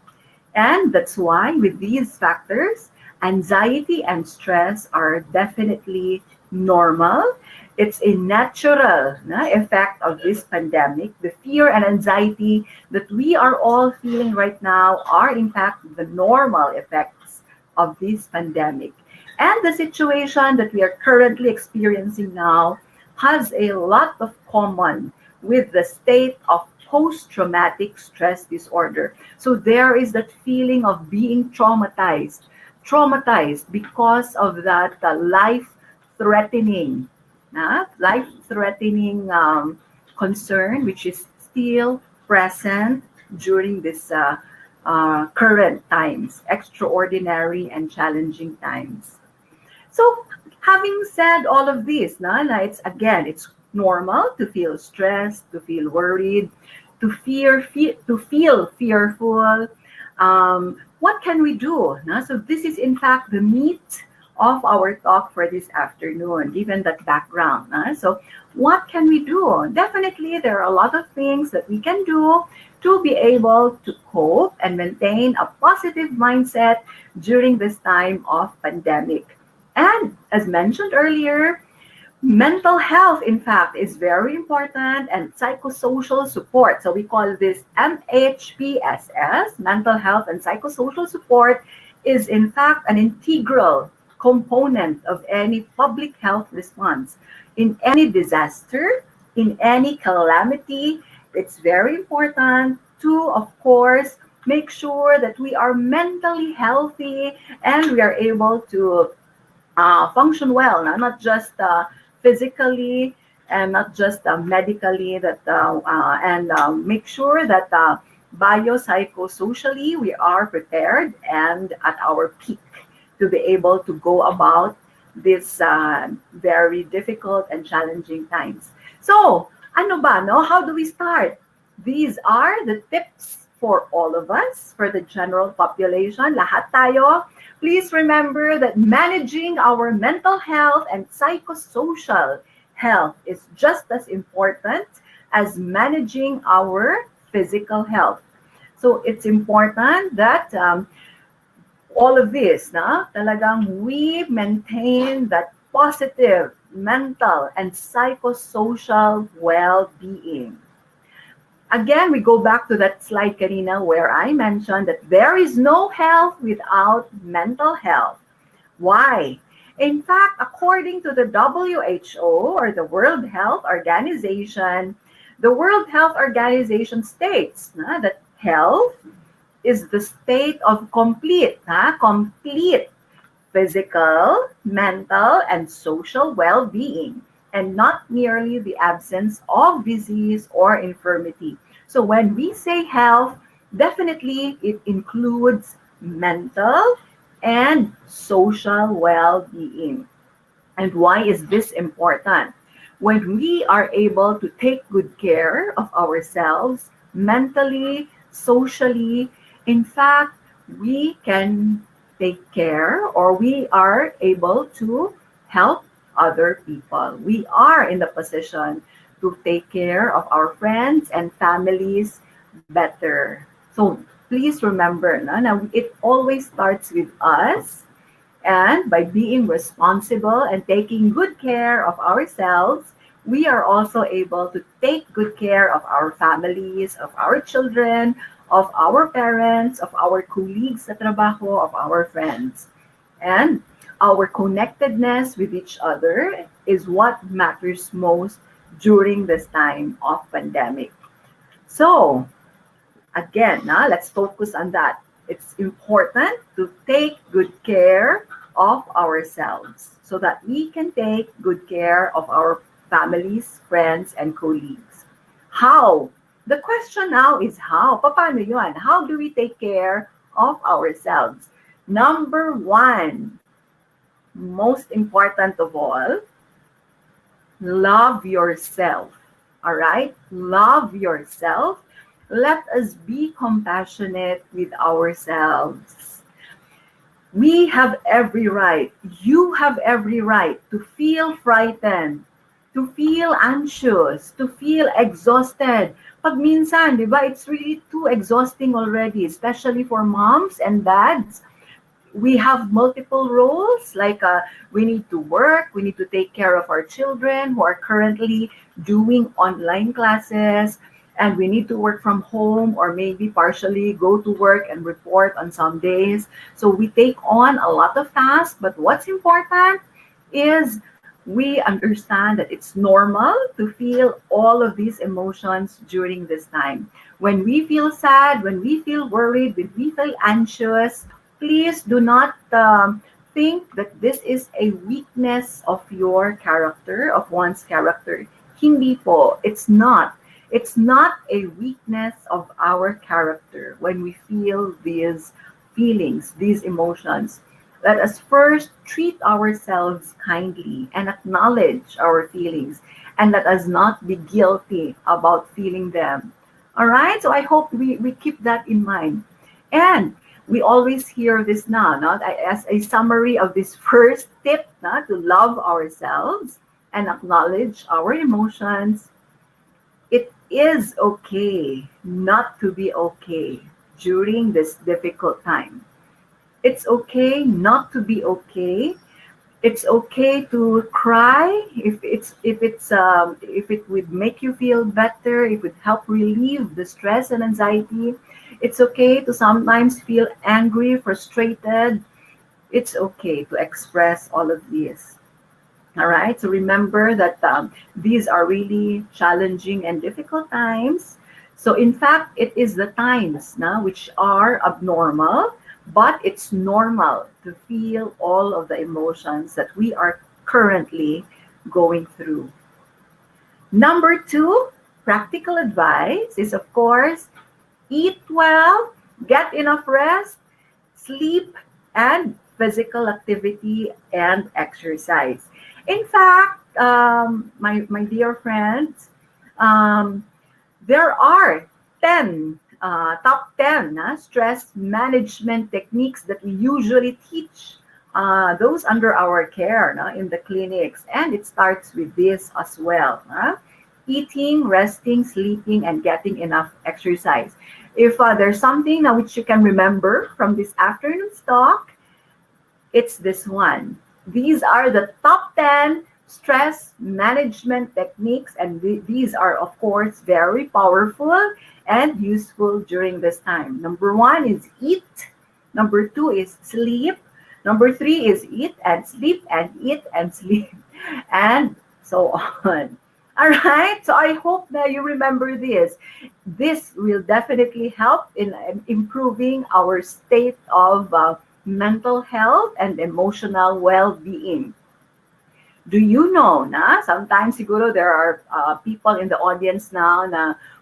And that's why with these factors, anxiety and stress are definitely normal. It's a natural effect of this pandemic. The fear and anxiety that we are all feeling right now are in fact the normal effects of this pandemic. And the situation that we are currently experiencing now has a lot of common with the state of post-traumatic stress disorder. So there is that feeling of being traumatized because of that life-threatening concern, which is still present during this current times, extraordinary and challenging times. So, having said all of this, it's normal to feel stressed, to feel worried, to feel fearful. What can we do? So, this is in fact the meat of our talk for this afternoon, given that background. So, what can we do? Definitely, there are a lot of things that we can do to be able to cope and maintain a positive mindset during this time of pandemic. And as mentioned earlier, mental health, in fact, is very important, and psychosocial support. So we call this MHPSS, mental health and psychosocial support, is in fact an integral component of any public health response. In any disaster, in any calamity, it's very important to, of course, make sure that we are mentally healthy and we are able to function well, not just physically and not just medically, and make sure that biopsychosocially we are prepared and at our peak to be able to go about this very difficult and challenging times. So, ano ba, no? How do we start? These are the tips for all of us, for the general population, lahat tayo. Please remember that managing our mental health and psychosocial health is just as important as managing our physical health. So it's important that all of this, talagang we maintain that positive mental and psychosocial well-being. Again, we go back to that slide, Karina, where I mentioned that there is no health without mental health. Why? In fact, according to the WHO, or the World Health Organization, the World Health Organization states that health is the state of complete physical, mental, and social well-being, and not merely the absence of disease or infirmity. So when we say health, definitely it includes mental and social well-being. And why is this important? When we are able to take good care of ourselves mentally, socially, in fact, we can take care, or we are able to help other people. We are in the position to take care of our friends and families better. So please remember, now it always starts with us, and by being responsible and taking good care of ourselves, we are also able to take good care of our families, of our children, of our parents, of our colleagues sa trabaho, of our friends. And our connectedness with each other is what matters most during this time of pandemic. So, again, let's focus on that. It's important to take good care of ourselves so that we can take good care of our families, friends, and colleagues. How? The question now is how? Paano yun? How do we take care of ourselves? Number one, most important of all, love yourself. All right? Love yourself. Let us be compassionate with ourselves. We have every right, you have every right to feel frightened, to feel anxious, to feel exhausted. Pag minsan, di ba, it's really too exhausting already, especially for moms and dads. We have multiple roles, like we need to work, we need to take care of our children who are currently doing online classes, and we need to work from home or maybe partially go to work and report on some days. So we take on a lot of tasks, but what's important is we understand that it's normal to feel all of these emotions during this time. When we feel sad, when we feel worried, when we feel anxious, please do not think that this is a weakness of your character, of one's character. Hindi po. It's not. It's not a weakness of our character when we feel these feelings, these emotions. Let us first treat ourselves kindly and acknowledge our feelings, and let us not be guilty about feeling them. All right? So I hope we keep that in mind. And we always hear this now, not as a summary of this first tip, not to love ourselves and acknowledge our emotions. It is okay not to be okay during this difficult time. It's okay not to be okay. It's okay to cry if it would make you feel better, if it would help relieve the stress and anxiety. It's okay to sometimes feel angry, frustrated. It's okay to express all of these. All right. So remember that these are really challenging and difficult times. So in fact, it is the times now which are abnormal, but it's normal to feel all of the emotions that we are currently going through. Number 2, practical advice is, of course, eat well, get enough rest, sleep, and physical activity and exercise. In fact, my dear friends, there are 10 top 10 stress management techniques that we usually teach those under our care in the clinics. And it starts with this as well. Eating, resting, sleeping, and getting enough exercise. If there's something which you can remember from this afternoon's talk, it's this one. These are the top 10 stress management techniques, and these are, of course, very powerful and useful during this time. Number 1 is eat. Number 2 is sleep. Number 3 is eat and sleep and eat and sleep, and so on. All right, so I hope that you remember this. This will definitely help in improving our state of mental health and emotional well-being. Do you know sometimes siguro there are people in the audience now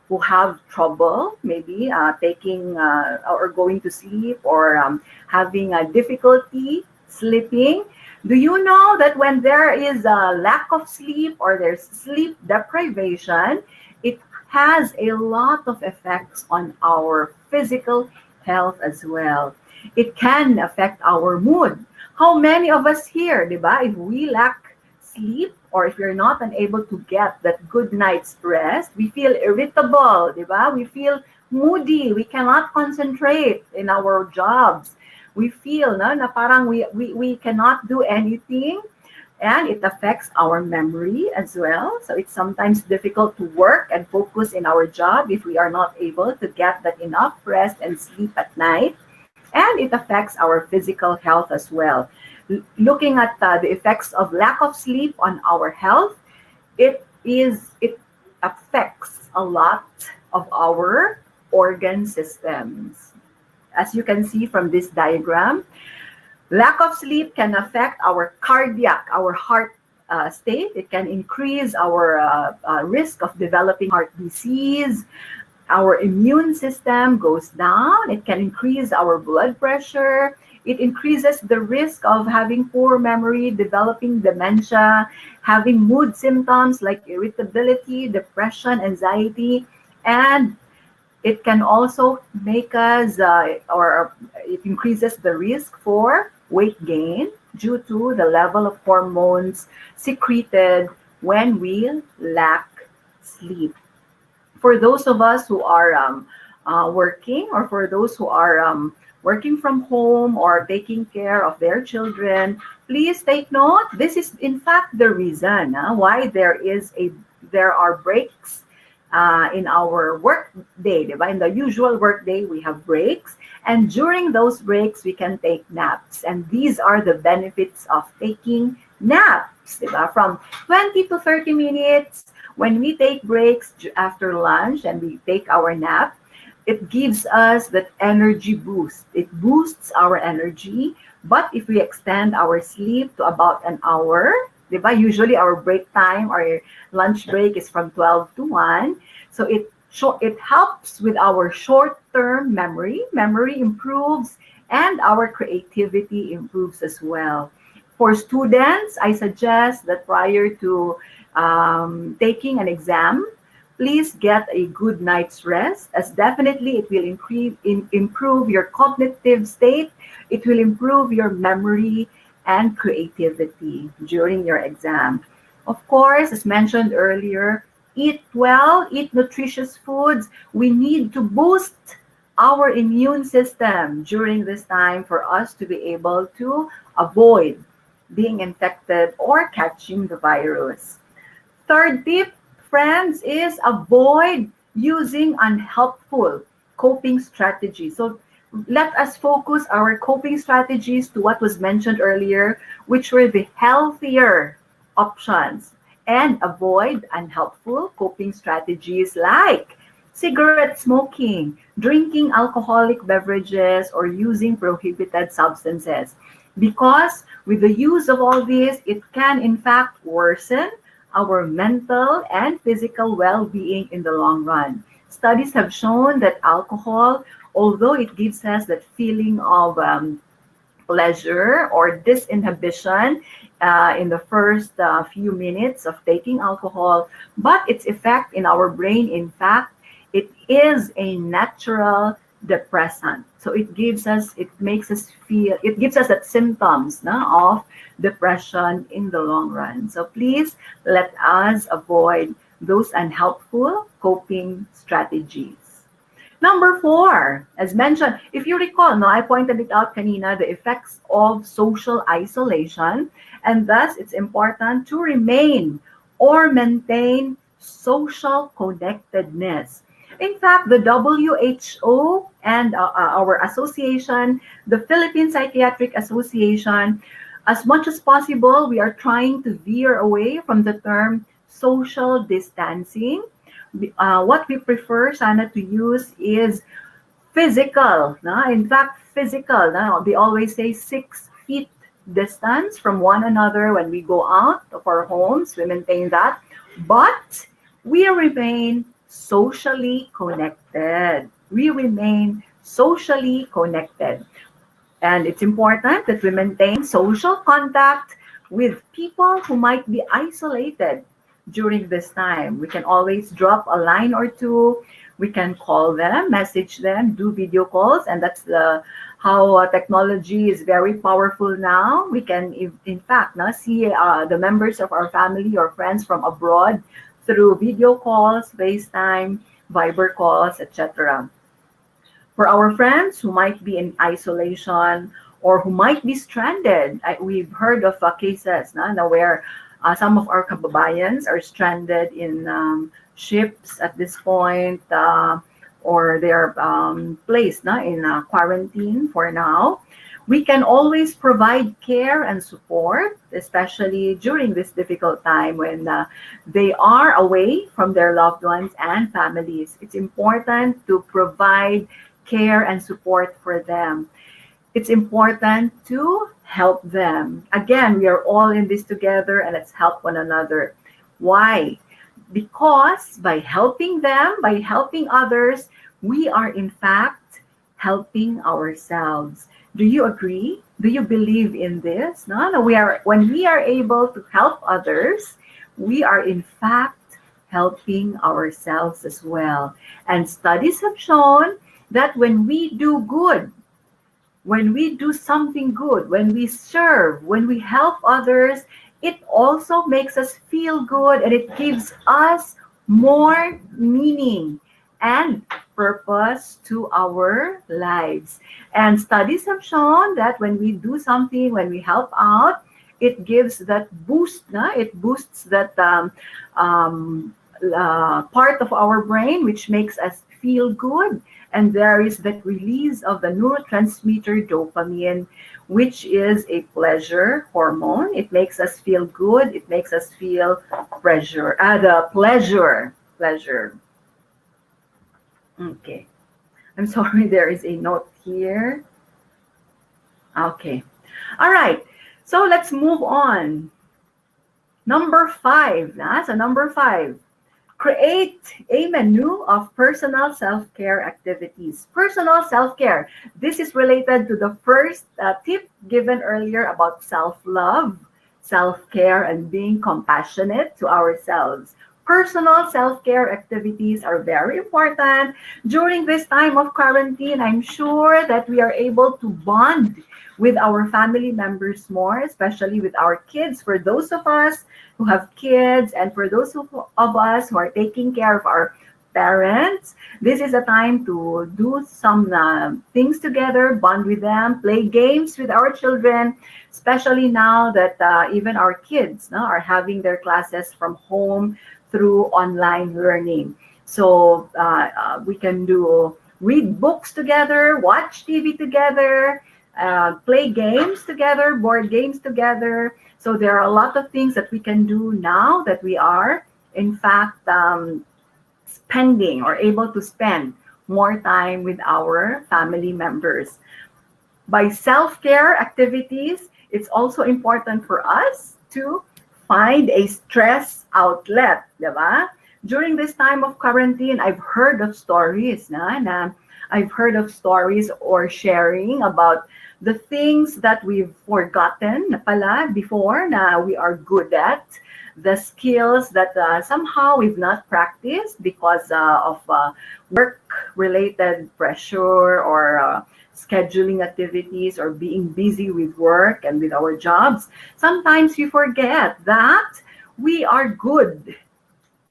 who have trouble maybe taking or going to sleep, or having a difficulty sleeping. Do you know that when there is a lack of sleep or there's sleep deprivation, it has a lot of effects on our physical health as well. It can affect our mood. How many of us here, diba, if we lack sleep or if you're not unable to get that good night's rest, we feel irritable, diba? We feel moody. We cannot concentrate in our jobs. We feel na parang we cannot do anything, and it affects our memory as well. So it's sometimes difficult to work and focus in our job if we are not able to get that enough rest and sleep at night. And it affects our physical health as well. Looking at the effects of lack of sleep on our health, it affects a lot of our organ systems. As you can see from this diagram, lack of sleep can affect our cardiac, our heart state. It can increase our risk of developing heart disease. Our immune system goes down. It can increase our blood pressure. It increases the risk of having poor memory, developing dementia, having mood symptoms like irritability, depression, anxiety, and it can also make us, or it increases the risk for weight gain due to the level of hormones secreted when we lack sleep. For those of us who are working, or for those who are working from home or taking care of their children, please take note. This is in fact the reason why there are breaks in our work day. Diba? In the usual work day, we have breaks. And during those breaks, we can take naps. And these are the benefits of taking naps. Diba? From 20 to 30 minutes, when we take breaks after lunch and we take our nap, it gives us that energy boost. It boosts our energy. But if we extend our sleep to about an hour, diba? Usually our break time, our lunch break is from 12 to 1. So it helps with our short-term memory. Memory improves and our creativity improves as well. For students, I suggest that prior to taking an exam, please get a good night's rest, as definitely it will improve your cognitive state. It will improve your memory and creativity during your exam. Of course, as mentioned earlier, eat well, eat nutritious foods. We need to boost our immune system during this time for us to be able to avoid being infected or catching the virus. Third tip, friends, is avoid using unhelpful coping strategies. So let us focus our coping strategies to what was mentioned earlier, which were the healthier options, and avoid unhelpful coping strategies like cigarette smoking, drinking alcoholic beverages, or using prohibited substances. Because with the use of all this, it can in fact worsen our mental and physical well-being in the long run. Studies have shown that alcohol, although it gives us that feeling of pleasure or disinhibition in the first few minutes of taking alcohol, but its effect in our brain, in fact, it is a natural depressant. So it gives us that symptoms of depression in the long run. So please let us avoid those unhelpful coping strategies. Number 4, as mentioned, if you recall, I pointed it out kanina, the effects of social isolation, and thus it's important to remain or maintain social connectedness. In fact, the WHO and our association, the Philippine Psychiatric Association, as much as possible, we are trying to veer away from the term social distancing. What we prefer sana to use is physical. In fact, physical. They always say 6 feet distance from one another when we go out of our homes. We maintain that. But we remain socially connected. We remain socially connected. And it's important that we maintain social contact with people who might be isolated during this time. We can always drop a line or two. We can call them, message them, do video calls, and that's how technology is very powerful now. We can, in fact, see the members of our family or friends from abroad through video calls, FaceTime, Viber calls, etc. For our friends who might be in isolation or who might be stranded, we've heard of cases where some of our kababayans are stranded in ships at this point, or they're placed in quarantine for now. We can always provide care and support, especially during this difficult time when they are away from their loved ones and families. It's important to provide care and support for them. It's important to help them. Again, we are all in this together, and let's help one another. Why? Because by helping them, by helping others, we are in fact helping ourselves. Do you agree? Do you believe in this? No, no. When we are able to help others, we are in fact helping ourselves as well. And studies have shown that when we do good, when we do something good, when we serve, when we help others, it also makes us feel good and it gives us more meaning and purpose to our lives. And studies have shown that when we do something, when we help out, it gives that boost, it boosts that part of our brain which makes us feel good. And there is that release of the neurotransmitter dopamine, which is a pleasure hormone. It makes us feel good. It makes us feel pleasure. Okay. I'm sorry, there is a note here. Okay. All right. So let's move on. Number 5. So number 5. Create a menu of personal self-care activities. Personal self-care. This is related to the first tip given earlier about self-love, self-care, and being compassionate to ourselves. Personal self-care activities are very important. During this time of quarantine, I'm sure that we are able to bond with our family members more, especially with our kids. For those of us who have kids and for those of us who are taking care of our parents, this is a time to do some things together, bond with them, play games with our children, especially now that even our kids are having their classes from home through online learning. So we can read books together, watch TV together, play games together, board games together. So there are a lot of things that we can do now that we are, in fact, spending or able to spend more time with our family members. By self-care activities, it's also important for us to find a stress outlet, diba? During this time of quarantine, I've heard of stories I've heard of stories or sharing about the things that we've forgotten na pala before na we are good at, the skills that somehow we've not practiced because of work-related pressure or scheduling activities or being busy with work and with our jobs. Sometimes we forget that we are good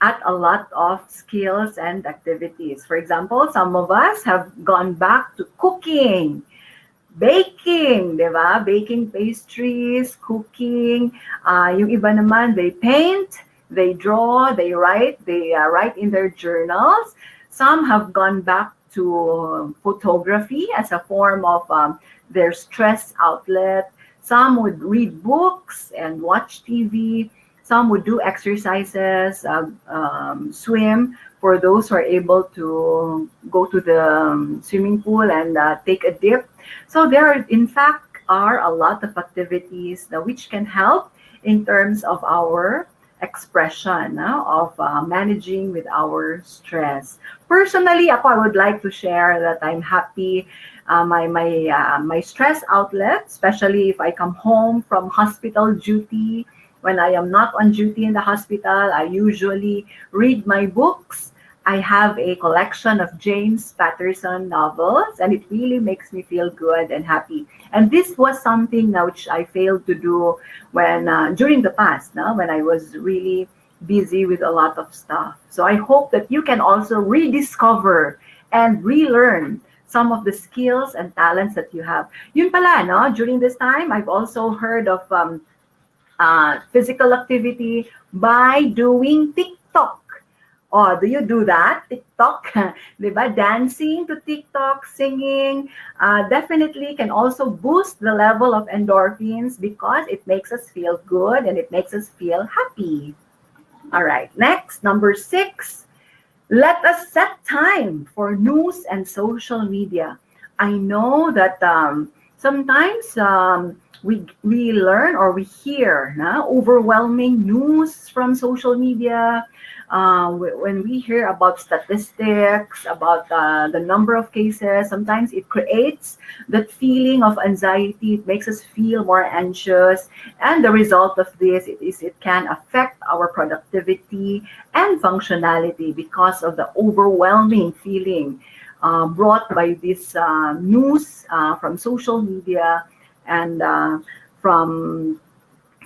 at a lot of skills and activities. For example, some of us have gone back to cooking, baking, di ba? Baking pastries, cooking. Yung iba naman, they paint, they draw, they write in their journals. Some have gone back to photography as a form of their stress outlet. Some would read books and watch TV. Some would do exercises, swim, for those who are able to go to the swimming pool and take a dip. So there are, in fact, a lot of activities which can help in terms of our expression of managing with our stress. Personally, I would like to share that I'm happy. My stress outlet, especially if I come home from hospital duty. When I am not on duty in the hospital, I usually read my books. I have a collection of James Patterson novels, and it really makes me feel good and happy. And this was something which I failed to do when during the past, when I was really busy with a lot of stuff. So I hope that you can also rediscover and relearn some of the skills and talents that you have. Yun pala, during this time, I've also heard of physical activity by doing TikTok. Oh, do you do that? TikTok, diba? Dancing to TikTok, singing, definitely can also boost the level of endorphins because it makes us feel good and it makes us feel happy. All right, next, number 6, let us set time for news and social media. I know that Sometimes we learn or we hear overwhelming news from social media. When we hear about statistics, about the number of cases, sometimes it creates that feeling of anxiety. It makes us feel more anxious. And the result of this is it can affect our productivity and functionality because of the overwhelming feeling brought by this news from social media and from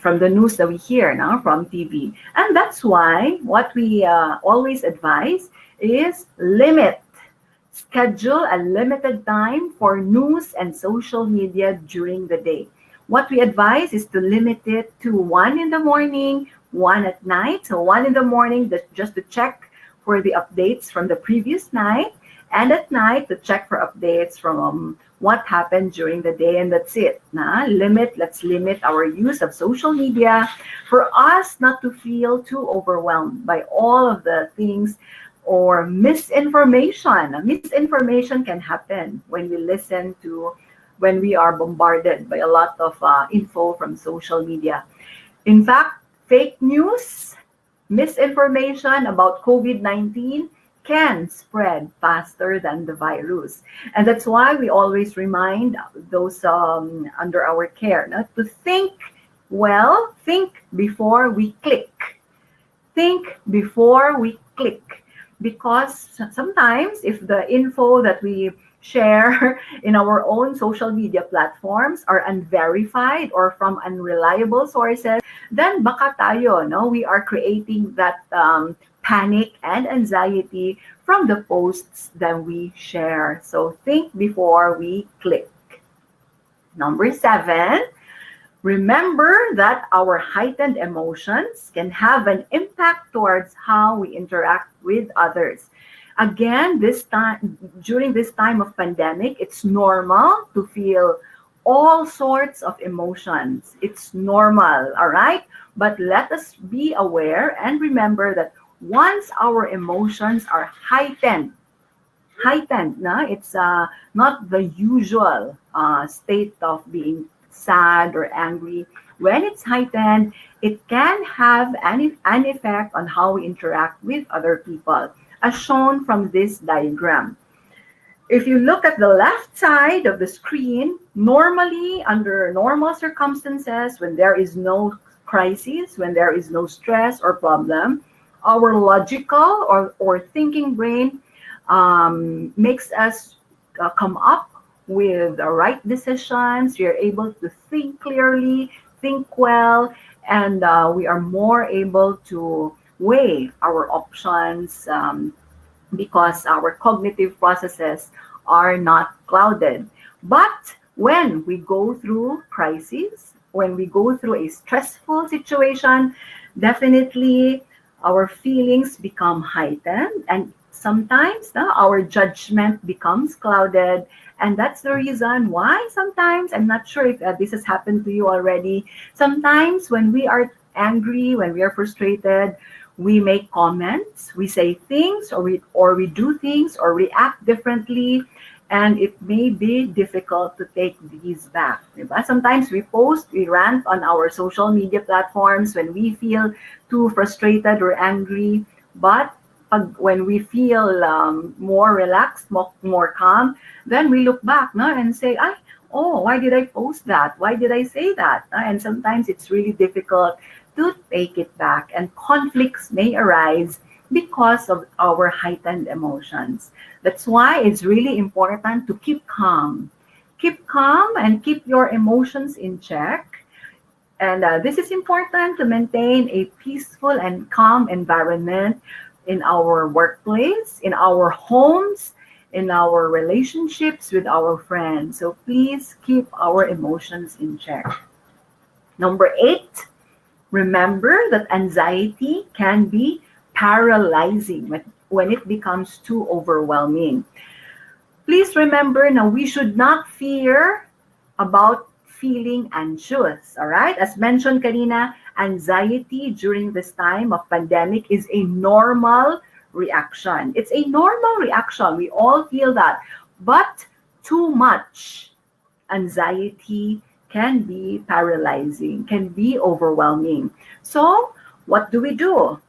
the news that we hear now from TV. And that's why what we always advise is schedule a limited time for news and social media during the day. What we advise is to limit it to 1 in the morning, 1 at night. So 1 in the morning just to check for the updates from the previous night, and at night to check for updates from what happened during the day, and that's it. Let's limit our use of social media for us not to feel too overwhelmed by all of the things or misinformation. Misinformation can happen when we are bombarded by a lot of info from social media. In fact, fake news, misinformation about COVID-19 can spread faster than the virus. And that's why we always remind those under our care to think well, think before we click. Think before we click. Because sometimes if the info that we share in our own social media platforms are unverified or from unreliable sources, then baka tayo, we are creating that panic and anxiety from the posts that we share. So think before we click. Number 7, remember that our heightened emotions can have an impact towards how we interact with others. Again, during this time of pandemic, it's normal to feel all sorts of emotions. It's normal, all right? But let us be aware and remember that once our emotions are heightened, it's not the usual state of being sad or angry. When it's heightened, it can have an effect on how we interact with other people, as shown from this diagram. If you look at the left side of the screen, normally under normal circumstances, when there is no crisis, when there is no stress or problem, our logical or thinking brain makes us come up with the right decisions. We are able to think clearly, think well, and we are more able to weigh our options because our cognitive processes are not clouded. But when we go through crises, when we go through a stressful situation, definitely our feelings become heightened, and sometimes our judgment becomes clouded. And that's the reason why sometimes, I'm not sure if this has happened to you already, sometimes when we are angry, when we are frustrated, we make comments, we say things, or we do things, or react differently, and it may be difficult to take these back. Sometimes we rant on our social media platforms when we feel too frustrated or angry, but when we feel more relaxed, more calm, then we look back and say, why did I post that? Why did I say that? And sometimes it's really difficult to take it back, and conflicts may arise because of our heightened emotions. That's why it's really important to keep calm. Keep calm and keep your emotions in check. And this is important to maintain a peaceful and calm environment in our workplace, in our homes, in our relationships with our friends. So please keep our emotions in check. Number 8, remember that anxiety can be paralyzing when it becomes too overwhelming. Please remember, now we should not fear about feeling anxious, all right? As mentioned kanina, anxiety during this time of pandemic is a normal reaction. It's a normal reaction. We all feel that. But too much anxiety can be paralyzing, can be overwhelming. So, what do we do?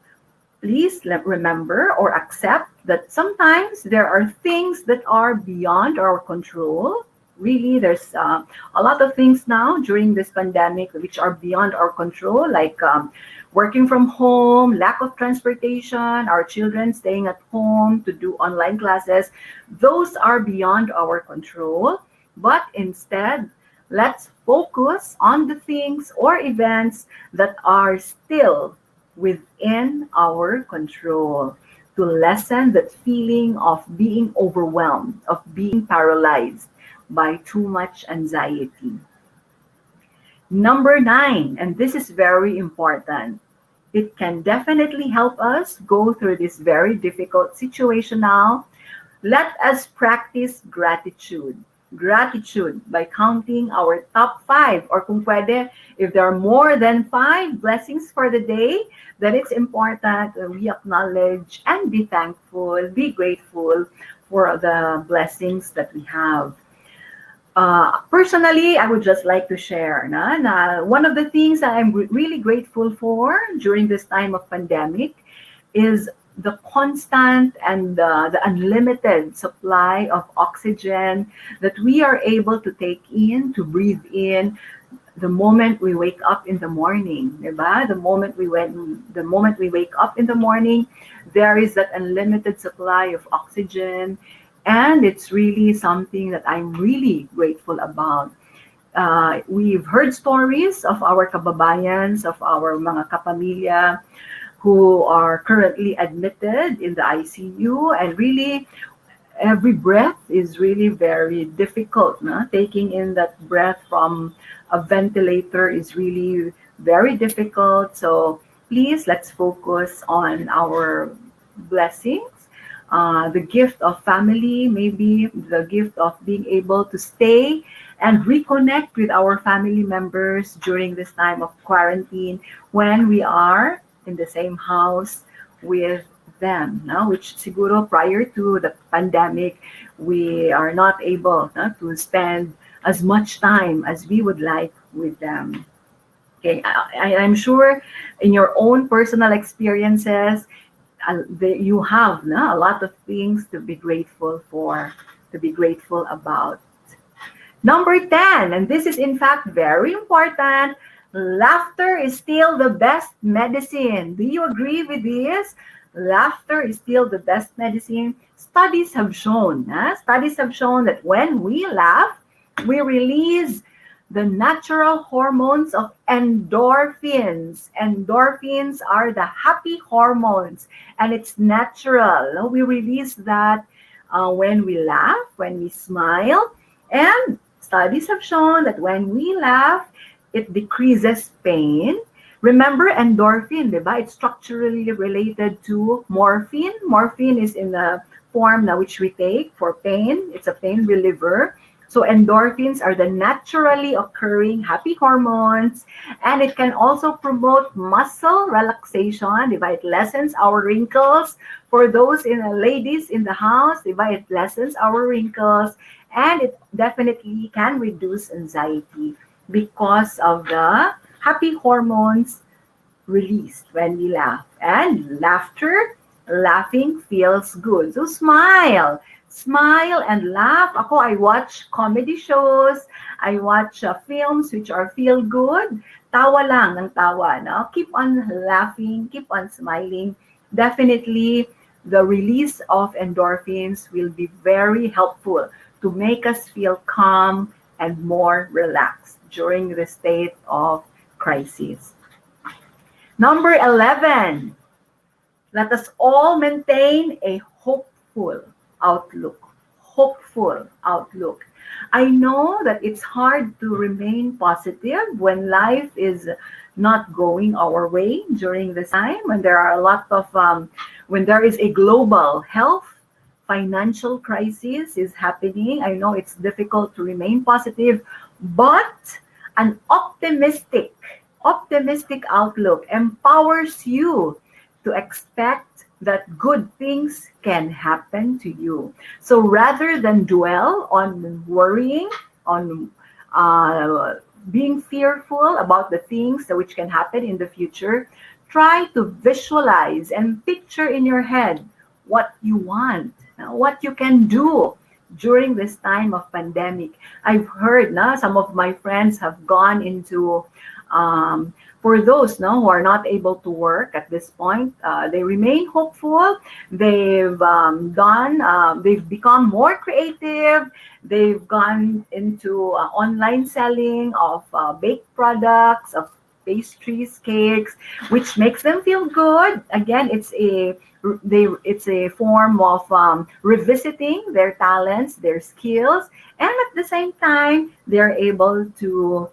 Please remember or accept that sometimes there are things that are beyond our control. Really, there's a lot of things now during this pandemic which are beyond our control, like working from home, lack of transportation, our children staying at home to do online classes. Those are beyond our control. But instead, let's focus on the things or events that are still within our control to lessen that feeling of being overwhelmed, of being paralyzed by too much anxiety. Number 9, and this is very important, it can definitely help us go through this very difficult situation now. Let us practice gratitude. Gratitude by counting our top 5, or kung pwede, if there are more than 5 blessings for the day, then it's important that we acknowledge and be thankful, be grateful for the blessings that we have. Personally, I would just like to share na one of the things that I'm really grateful for during this time of pandemic is the constant and the unlimited supply of oxygen that we are able to take in, to breathe in, the moment we wake up in the morning, diba? The moment we wake up in the morning, there is that unlimited supply of oxygen, and it's really something that I'm really grateful about. We've heard stories of our kababayans, of our mga kapamilya who are currently admitted in the ICU, and really every breath is really very difficult. Taking in that breath from a ventilator is really very difficult. So please, let's focus on our blessings. The gift of family, maybe the gift of being able to stay and reconnect with our family members during this time of quarantine when we are in the same house with them, which siguro prior to the pandemic, we are not able to spend as much time as we would like with them. Okay, I'm sure in your own personal experiences, you have a lot of things to be grateful for, to be grateful about. Number 10, and this is in fact very important, laughter is still the best medicine. Do you agree with this? Laughter is still the best medicine. Studies have shown that when we laugh, we release the natural hormones of endorphins. Endorphins are the happy hormones, and it's natural. We release that when we laugh, when we smile, and studies have shown that when we laugh, it decreases pain. Remember endorphin, diba? It's structurally related to morphine. Morphine is in the form which we take for pain. It's a pain reliever. So endorphins are the naturally occurring happy hormones, and it can also promote muscle relaxation. It lessens our wrinkles. For those ladies in the house, it lessens our wrinkles, and it definitely can reduce anxiety because of the happy hormones released when we laugh. And laughing feels good. So smile and laugh. I watch comedy shows. I watch films which are feel good. Tawa lang ng tawa. No? Keep on laughing, keep on smiling. Definitely, the release of endorphins will be very helpful to make us feel calm and more relaxed during the state of crisis. Number 11, let us all maintain a hopeful outlook. Hopeful outlook. I know that it's hard to remain positive when life is not going our way during this time, when there are a lot of, when there is a global health, financial crisis is happening. I know it's difficult to remain positive, but an optimistic outlook empowers you to expect that good things can happen to you. So rather than dwell on worrying, on being fearful about the things which can happen in the future, try to visualize and picture in your head what you want, what you can do during this time of pandemic. I've heard some of my friends have gone into, for those who are not able to work at this point, they remain hopeful. They've they've become more creative. They've gone into online selling of baked products, of pastries, cakes, which makes them feel good. Again, it's a form of revisiting their talents, their skills, and at the same time, they're able to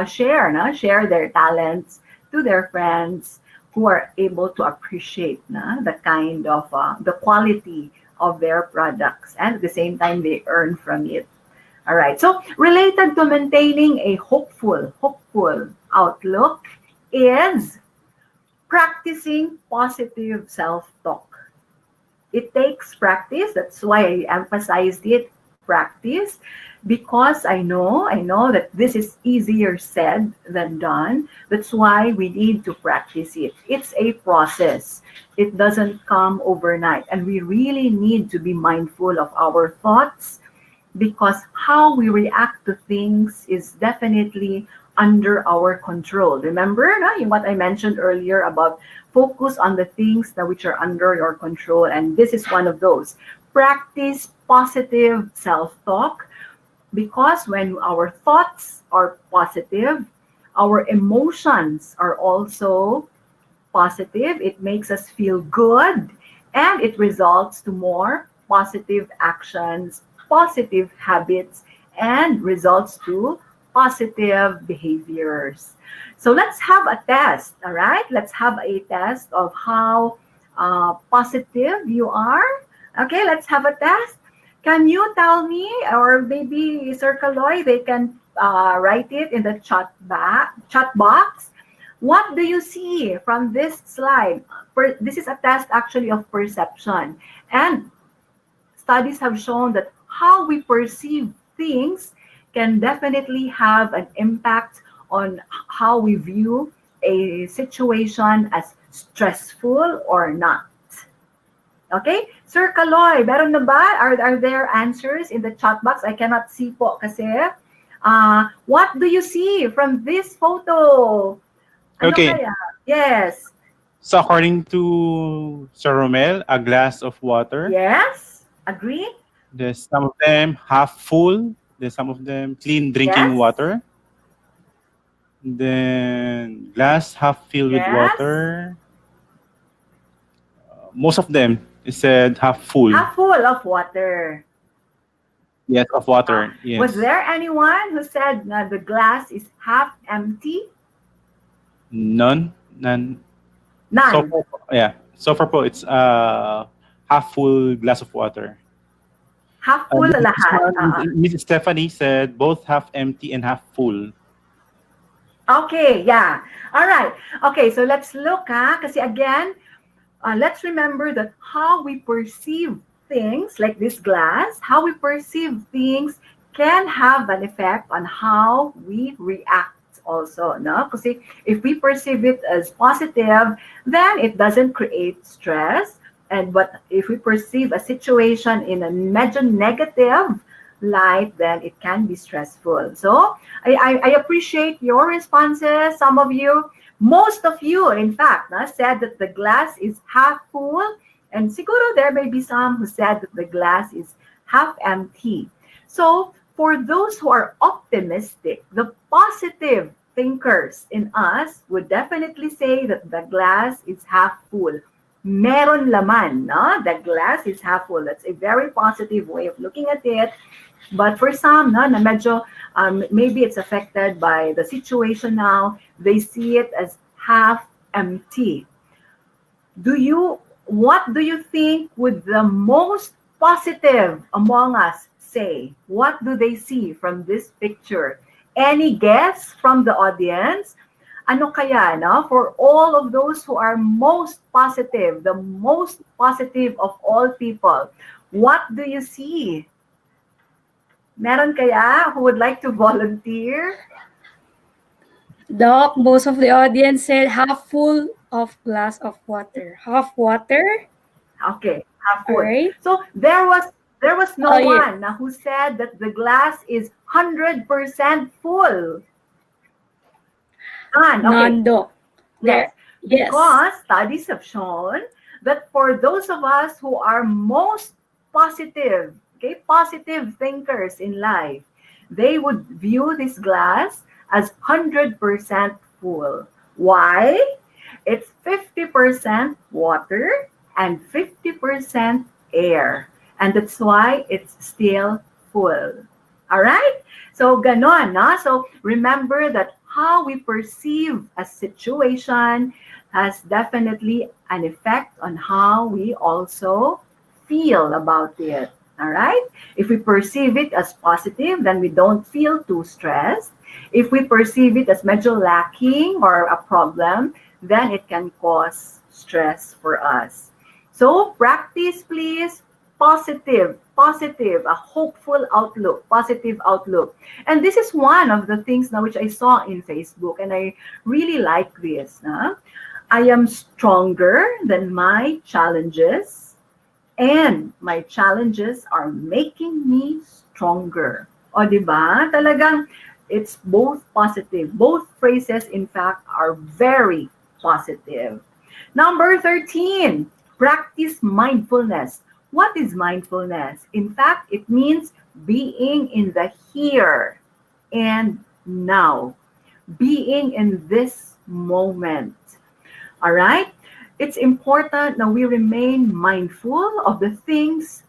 share their talents to their friends who are able to appreciate the kind of the quality of their products, and at the same time they earn from it. All right, so related to maintaining a hopeful outlook is practicing positive self-talk. It takes practice. That's why I emphasized it, practice, because I know that this is easier said than done. That's why we need to practice it. It's a process. It doesn't come overnight, and we really need to be mindful of our thoughts, because how we react to things is definitely under our control. Remember what I mentioned earlier about focus on the things which are under your control, and this is one of those. Practice positive self-talk, because when our thoughts are positive, our emotions are also positive. It makes us feel good, and it results to more positive actions, positive habits, and results to positive behaviors. So let's have a test, all right? Let's have a test of how positive you are. Okay, let's have a test. Can you tell me, or maybe Sir Kaloy, they can write it in the chat box. What do you see from this slide? This is a test actually of perception. And studies have shown that how we perceive things can definitely have an impact on how we view a situation as stressful or not. Okay? Sir Kaloy, meron na ba? Are there answers in the chat box? I cannot see po kasi. What do you see from this photo? Ano Okay. kaya? Yes. So according to Sir Romel, a glass of water. Yes. Agree? There's some of them half full. There's some of them clean drinking Yes. water. Then glass half filled with Yes. water. Most of them is said half full. Half full of water. Yes, of water. Yes. Was there anyone who said the glass is half empty? None. None. So far, yeah. So far po, it's half full glass of water. Half full lahat. Miss Stephanie said both half empty and half full. Okay, yeah. All right. Okay, so let's look, kasi again, let's remember that how we perceive things, like this glass, how we perceive things can have an effect on how we react also, no? Kasi if we perceive it as positive, then it doesn't create stress. But if we perceive a situation in a medyo negative light, then it can be stressful. So I appreciate your responses. Some of you, most of you, in fact, said that the glass is half full. And siguro there may be some who said that the glass is half empty. So for those who are optimistic, the positive thinkers in us would definitely say that the glass is half full. Meron laman, no? The glass is half full. That's a very positive way of looking at it. But for some, no, na medyo, maybe it's affected by the situation now, they see it as half empty. What do you think would the most positive among us say? What do they see from this picture? Any guess from the audience? Ano kaya, no? For all of those who are most positive, the most positive of all people, what do you see? Meron kaya who would like to volunteer? Doc, most of the audience said half full of glass of water. Half water? Okay, half All full. right. So there was no Oh, yeah. one who said that the glass is 100% full. None. Okay. None, Doc. Yes, There. Yes. because studies have shown that for those of us who are most positive, okay, positive thinkers in life, they would view this glass as 100% full. Why? It's 50% water and 50% air. And that's why it's still full. All right? So, ganon, na? So, remember that how we perceive a situation has definitely an effect on how we also feel about it. All right? If we perceive it as positive, then we don't feel too stressed. If we perceive it as medyo lacking or a problem, then it can cause stress for us. So practice, please, positive, a hopeful outlook, positive outlook. And this is one of the things now which I saw in Facebook, and I really like this. I am stronger than my challenges, and my challenges are making me stronger. O, di ba? Talagang it's both positive. Both phrases, in fact, are very positive. Number 13, practice mindfulness. What is mindfulness? In fact, it means being in the here and now, being in this moment. All right? It's important that we remain mindful of the things,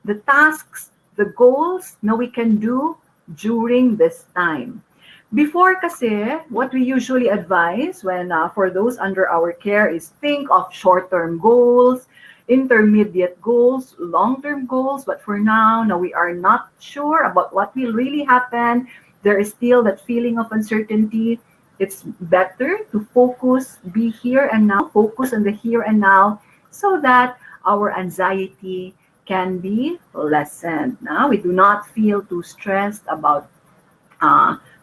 the tasks, the goals that we can do during this time. Before kasi, what we usually advise when for those under our care is think of short-term goals, intermediate goals, long-term goals. But for now we are not sure about what will really happen. There is still that feeling of uncertainty. It's better to focus, be here and now, focus on the here and now so that our anxiety can be lessened. Now, we do not feel too stressed about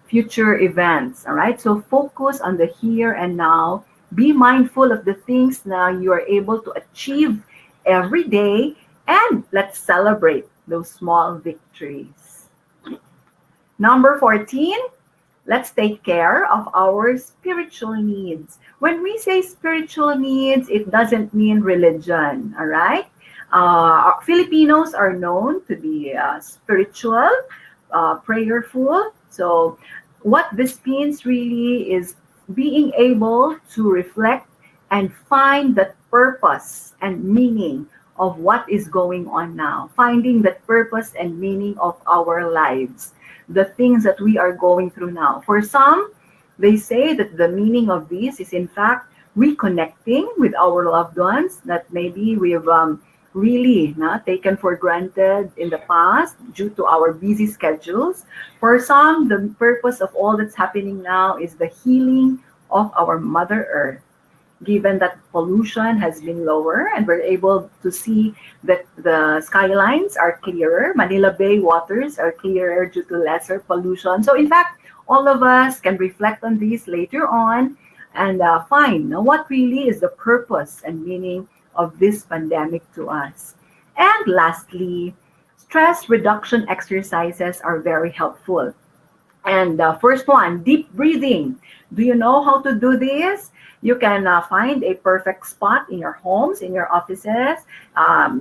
future events. All right. So focus on the here and now. Be mindful of the things now you are able to achieve every day, and let's celebrate those small victories. Number 14, let's take care of our spiritual needs. When we say spiritual needs, it doesn't mean religion. All right. Filipinos are known to be spiritual, prayerful. So what this means really is being able to reflect and find the purpose and meaning of what is going on now. Finding the purpose and meaning of our lives, the things that we are going through now. For some, they say that the meaning of this is in fact reconnecting with our loved ones that maybe we've really taken for granted in the past due to our busy schedules. For some, the purpose of all that's happening now is the healing of our Mother Earth. Given that pollution has been lower and we're able to see that the skylines are clearer, Manila Bay waters are clearer due to lesser pollution. So in fact, all of us can reflect on this later on and find what really is the purpose and meaning of this pandemic to us. And lastly, stress reduction exercises are very helpful. And first one, deep breathing. Do you know how to do this? You can find a perfect spot in your homes, in your offices.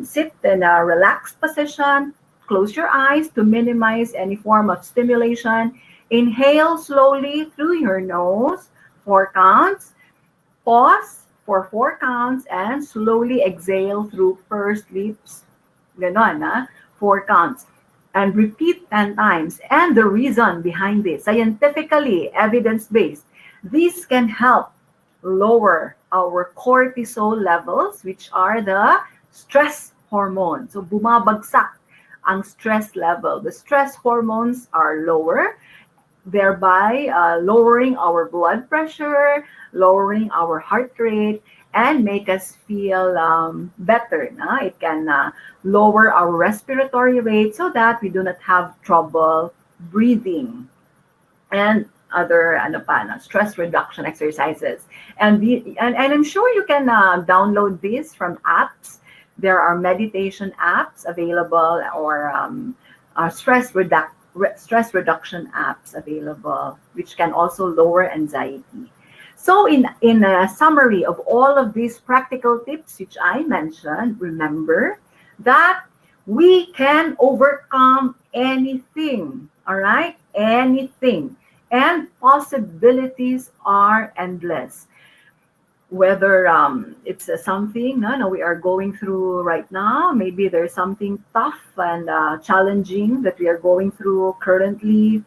Sit in a relaxed position. Close your eyes to minimize any form of stimulation. Inhale slowly through your nose, 4 counts. Pause for 4 counts and slowly exhale through pursed lips. Ganon, 4 counts. And repeat 10 times. And the reason behind this, scientifically evidence-based, this can help lower our cortisol levels, which are the stress hormone. So bumabagsak ang stress level. The stress hormones are lower, thereby lowering our blood pressure, lowering our heart rate, and make us feel better. It can lower our respiratory rate so that we do not have trouble breathing, and other stress reduction exercises. And I'm sure you can download this from apps. There are meditation apps available, or stress reduction apps available, which can also lower anxiety. So in a summary of all of these practical tips which I mentioned, remember that we can overcome anything, all right? Anything. And possibilities are endless. Whether it's something we are going through right now, maybe there's something tough and challenging that we are going through currently.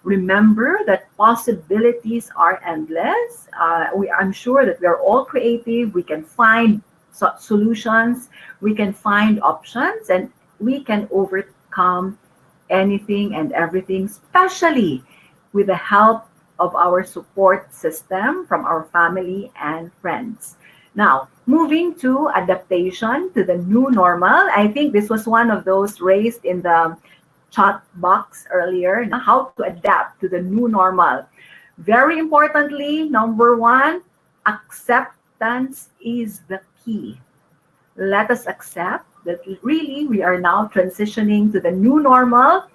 Remember that possibilities are endless. I'm sure that we are all creative. We can find solutions, we can find options, and we can overcome anything and everything, especially with the help of our support system from our family and friends. Now, moving to adaptation to the new normal. I think this was one of those raised in the chat box earlier, how to adapt to the new normal. Very importantly, number one, acceptance is the key. Let us accept that really we are now transitioning to the new normal.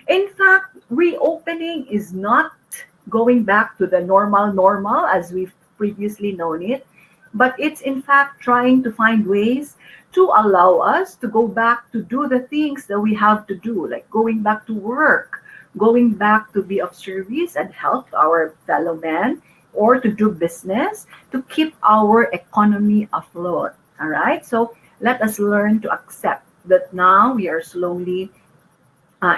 In fact, reopening is not going back to the normal as we've previously known it, but it's in fact trying to find ways to allow us to go back to do the things that we have to do, like going back to work, going back to be of service and help our fellow men, or to do business to keep our economy afloat. All right, so let us learn to accept that now we are slowly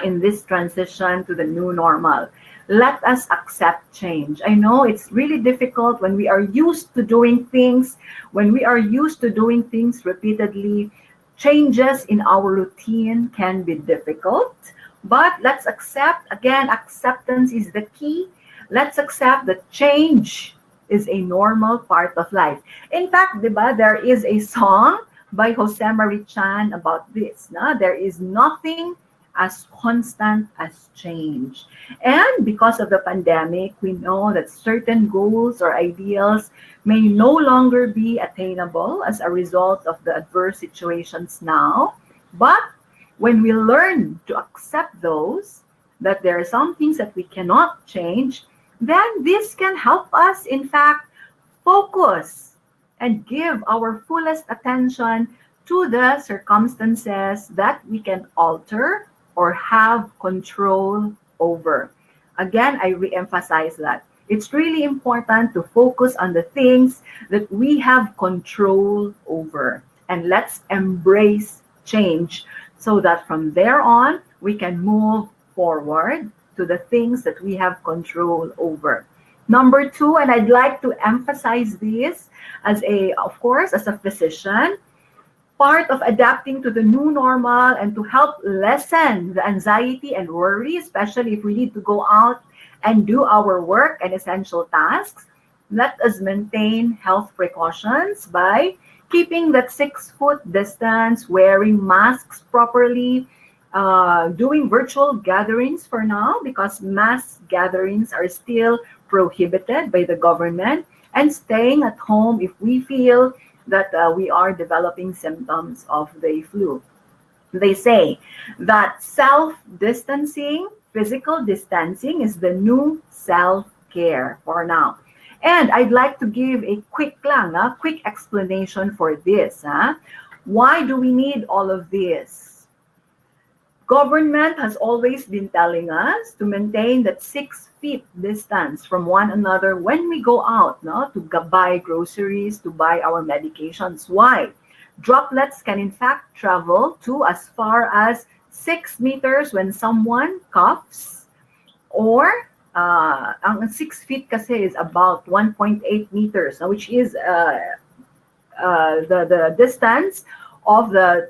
in this transition to the new normal. Let us accept change. I know it's really difficult when we are used to doing things, repeatedly. Changes in our routine can be difficult, but let's accept. Again, acceptance is the key. Let's accept that change is a normal part of life. In fact, there is a song by Jose Marie Chan about this. There is nothing as constant as change. And because of the pandemic, we know that certain goals or ideals may no longer be attainable as a result of the adverse situations now. But when we learn to accept those, that there are some things that we cannot change, then this can help us, in fact, focus and give our fullest attention to the circumstances that we can alter or have control over. Again, I re-emphasize that. It's really important to focus on the things that we have control over. And let's embrace change so that from there on, we can move forward to the things that we have control over. Number two, and I'd like to emphasize this as a physician, part of adapting to the new normal and to help lessen the anxiety and worry, especially if we need to go out and do our work and essential tasks. Let us maintain health precautions by keeping that 6-foot distance, wearing masks properly, doing virtual gatherings for now because mass gatherings are still prohibited by the government, and staying at home if we feel that we are developing symptoms of the flu. They say that self-distancing, physical distancing, is the new self-care for now. And I'd like to give a quick explanation for this. Why do we need all of this? Government has always been telling us to maintain that 6 feet distance from one another when we go out, to buy groceries, to buy our medications. Why? Droplets can in fact travel to as far as 6 meters when someone coughs, or ang 6 feet kasi is about 1.8 meters, which is the distance of the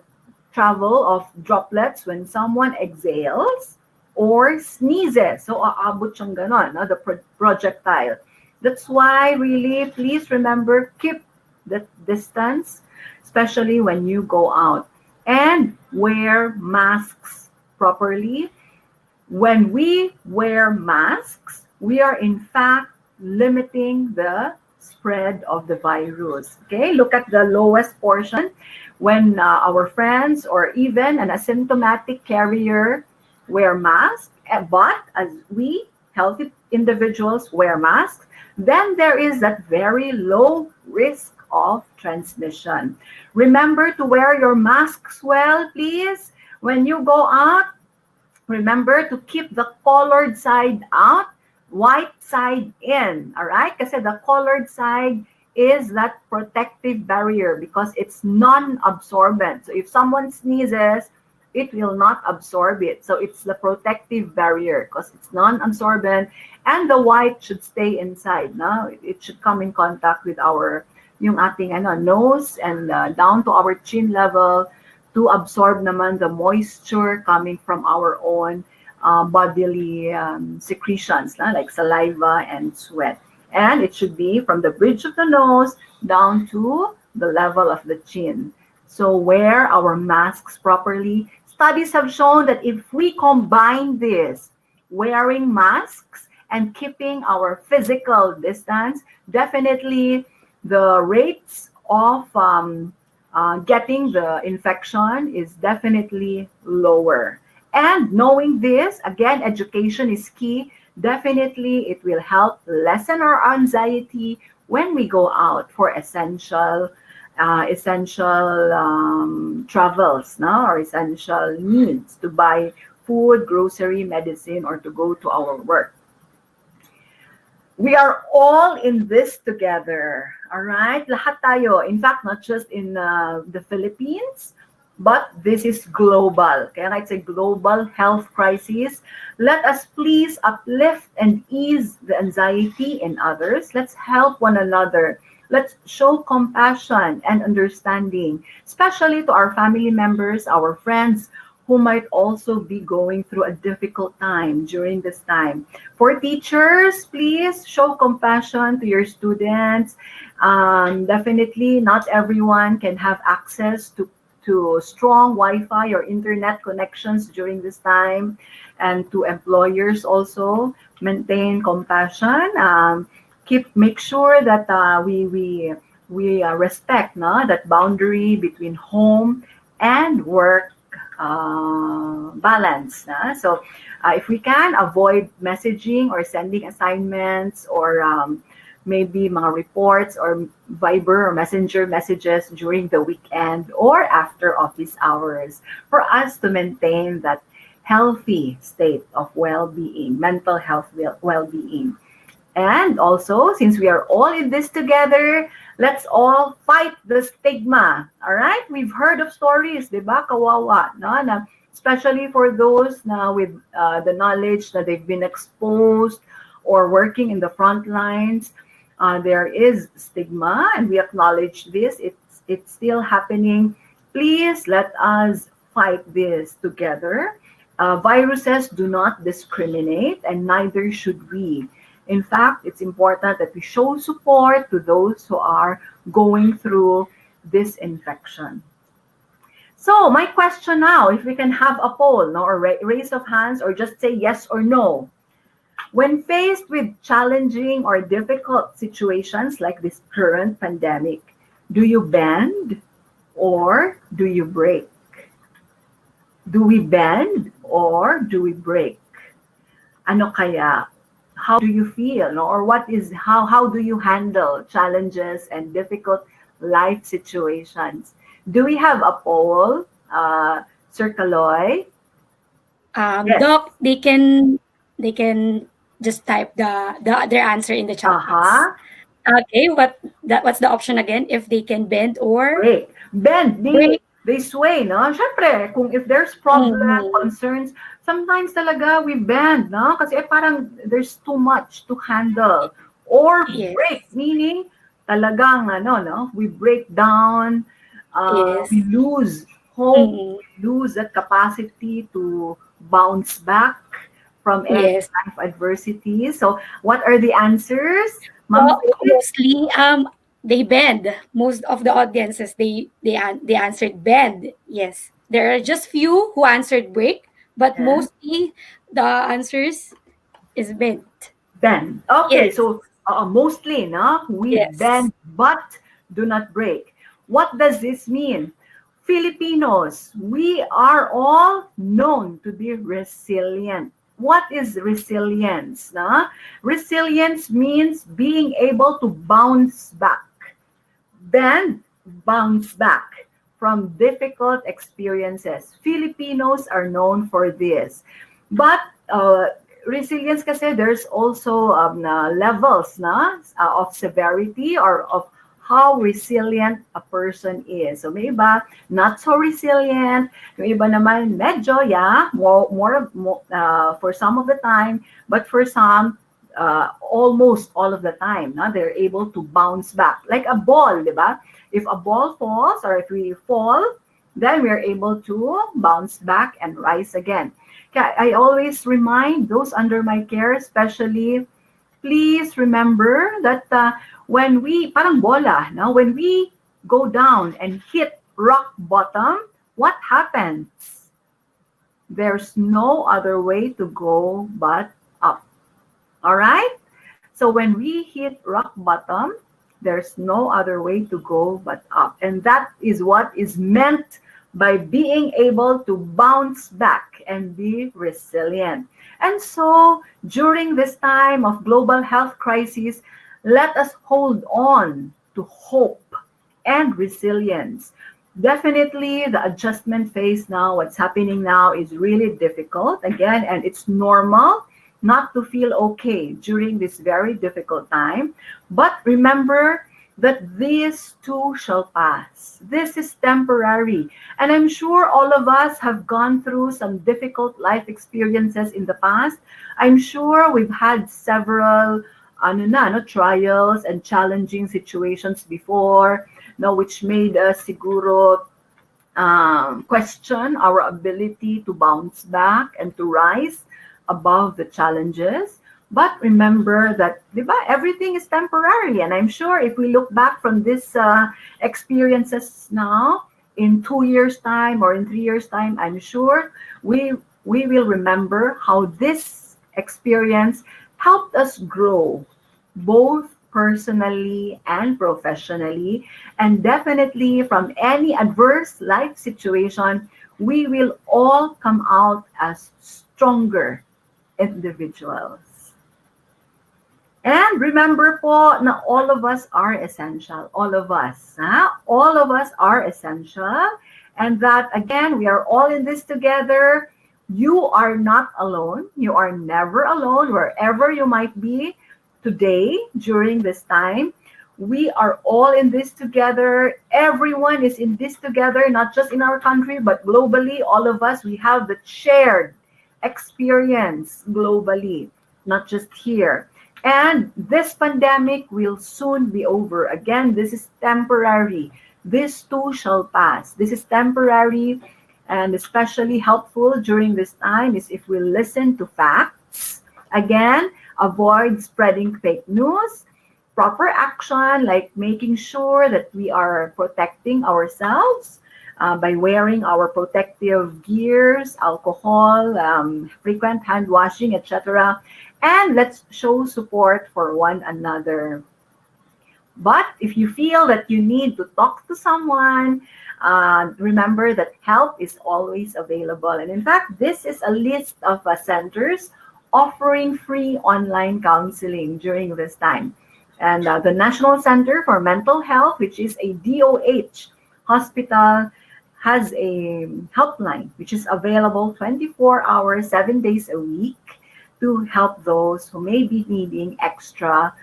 travel of droplets when someone exhales or sneezes. So, aabot siyang ganon, the projectile. That's why, really, please remember, keep distance, especially when you go out, and wear masks properly. When we wear masks, we are in fact limiting the spread of the virus. Okay, look at the lowest portion when our friends or even an asymptomatic carrier wear masks, but as we healthy individuals wear masks, then there is that very low risk of transmission. Remember to wear your masks well, please. When you go out, remember to keep the colored side out, white side in, all right? Kasi the colored side is that protective barrier because it's non-absorbent. So if someone sneezes, it will not absorb it. So it's the protective barrier because it's non-absorbent, and the white should stay inside. No? It should come in contact with yung ating nose and down to our chin level to absorb naman the moisture coming from our own bodily secretions, like saliva and sweat. And it should be from the bridge of the nose down to the level of the chin. So wear our masks properly. Studies have shown that if we combine this, wearing masks and keeping our physical distance, definitely the rates of getting the infection is definitely lower. And knowing this, again, education is key. Definitely, it will help lessen our anxiety when we go out for essential travels, no? Or essential needs to buy food, grocery, medicine, or to go to our work. We are all in this together, all right? Lahat tayo. In fact, not just in the Philippines, but this is global. Kaya it's a global health crisis. Let us please uplift and ease the anxiety in others. Let's help one another. Let's show compassion and understanding, especially to our family members, our friends, who might also be going through a difficult time during this time. For teachers, please show compassion to your students. Definitely, not everyone can have access to strong Wi-Fi or internet connections during this time. And to employers also, maintain compassion. Make sure that we respect that boundary between home and work balance. So if we can avoid messaging or sending assignments or maybe mga reports or Viber or Messenger messages during the weekend or after office hours, for us to maintain that healthy state of well-being, mental health well-being. And also, since we are all in this together, let's all fight the stigma. All right? We've heard of stories, di ba? Kawawa, no? Na, especially for those na with the knowledge that they've been exposed or working in the front lines. There is stigma, and we acknowledge this. It's still happening. Please let us fight this together. Viruses do not discriminate, and neither should we. In fact, it's important that we show support to those who are going through this infection. So my question now, if we can have a poll, no, or raise of hands, or just say yes or no. When faced with challenging or difficult situations like this current pandemic, do you bend or do you break? Do we bend or do we break? Ano kaya? How do you feel? No? Or how do you handle challenges and difficult life situations? Do we have a poll? Sir Kaloy? Yes. Doc, they can just type their answer in the chat box. Okay, what's the option again? If they can bend or break. Bend, they sway, no? Syempre, if there's problem, concerns, sometimes talaga we bend, no? Kasi parang there's too much to handle. Or break, meaning talagang we break down, we lose hope, we lose that capacity to bounce back from any kind of adversity. So what are the answers? Mostly, They bend. Most of the audiences, they answered bend. Yes. There are just few who answered break, but Yeah. mostly the answers is bend. Bend. Okay, Yes. so mostly, no, we Yes. bend but do not break. What does this mean? Filipinos, we are all known to be resilient. What is resilience? No? Resilience means being able to bounce back, bend, bounce back from difficult experiences. Filipinos are known for this. But resilience kasi there's also levels of severity or of how resilient a person is. So may iba not so resilient, may iba naman medyo, yeah, for some of the time, but for some almost all of the time, no? They're able to bounce back like a ball, di ba? If a ball falls or if we fall, then we're able to bounce back and rise again. I always remind those under my care, especially, please remember that when we, parang bola, no? When we go down and hit rock bottom, what happens? There's no other way to go but up. All right? So when we hit rock bottom, there's no other way to go but up. And that is what is meant by being able to bounce back and be resilient. And so during this time of global health crisis, let us hold on to hope and resilience. Definitely the adjustment phase now, what's happening now is really difficult again, and it's normal not to feel okay during this very difficult time. But remember that these too shall pass. This is temporary. And I'm sure all of us have gone through some difficult life experiences in the past. I'm sure we've had several trials and challenging situations before, which made us siguro question our ability to bounce back and to rise above the challenges. But remember that, diba, everything is temporary. And I'm sure if we look back from these experiences now, in 2 years' time or in 3 years' time, I'm sure we will remember how this experience helped us grow, both personally and professionally. And definitely from any adverse life situation, we will all come out as stronger individuals. And remember po na all of us are essential. All of us. All of us are essential. And that, again, we are all in this together. You are not alone. You are never alone wherever you might be today during this time. We are all in this together. Everyone is in this together, not just in our country, but globally. All of us, we have the shared experience globally, not just here. And this pandemic will soon be over. Again, this is temporary. This too shall pass. This is temporary, and especially helpful during this time is if we listen to facts. Again, avoid spreading fake news. Proper action like making sure that we are protecting ourselves by wearing our protective gears, alcohol, frequent hand washing, etc. And let's show support for one another. But if you feel that you need to talk to someone, remember that help is always available. And in fact, this is a list of centers offering free online counseling during this time. And the National Center for Mental Health, which is a DOH hospital, has a helpline which is available 24 hours, 7 days a week to help those who may be needing extra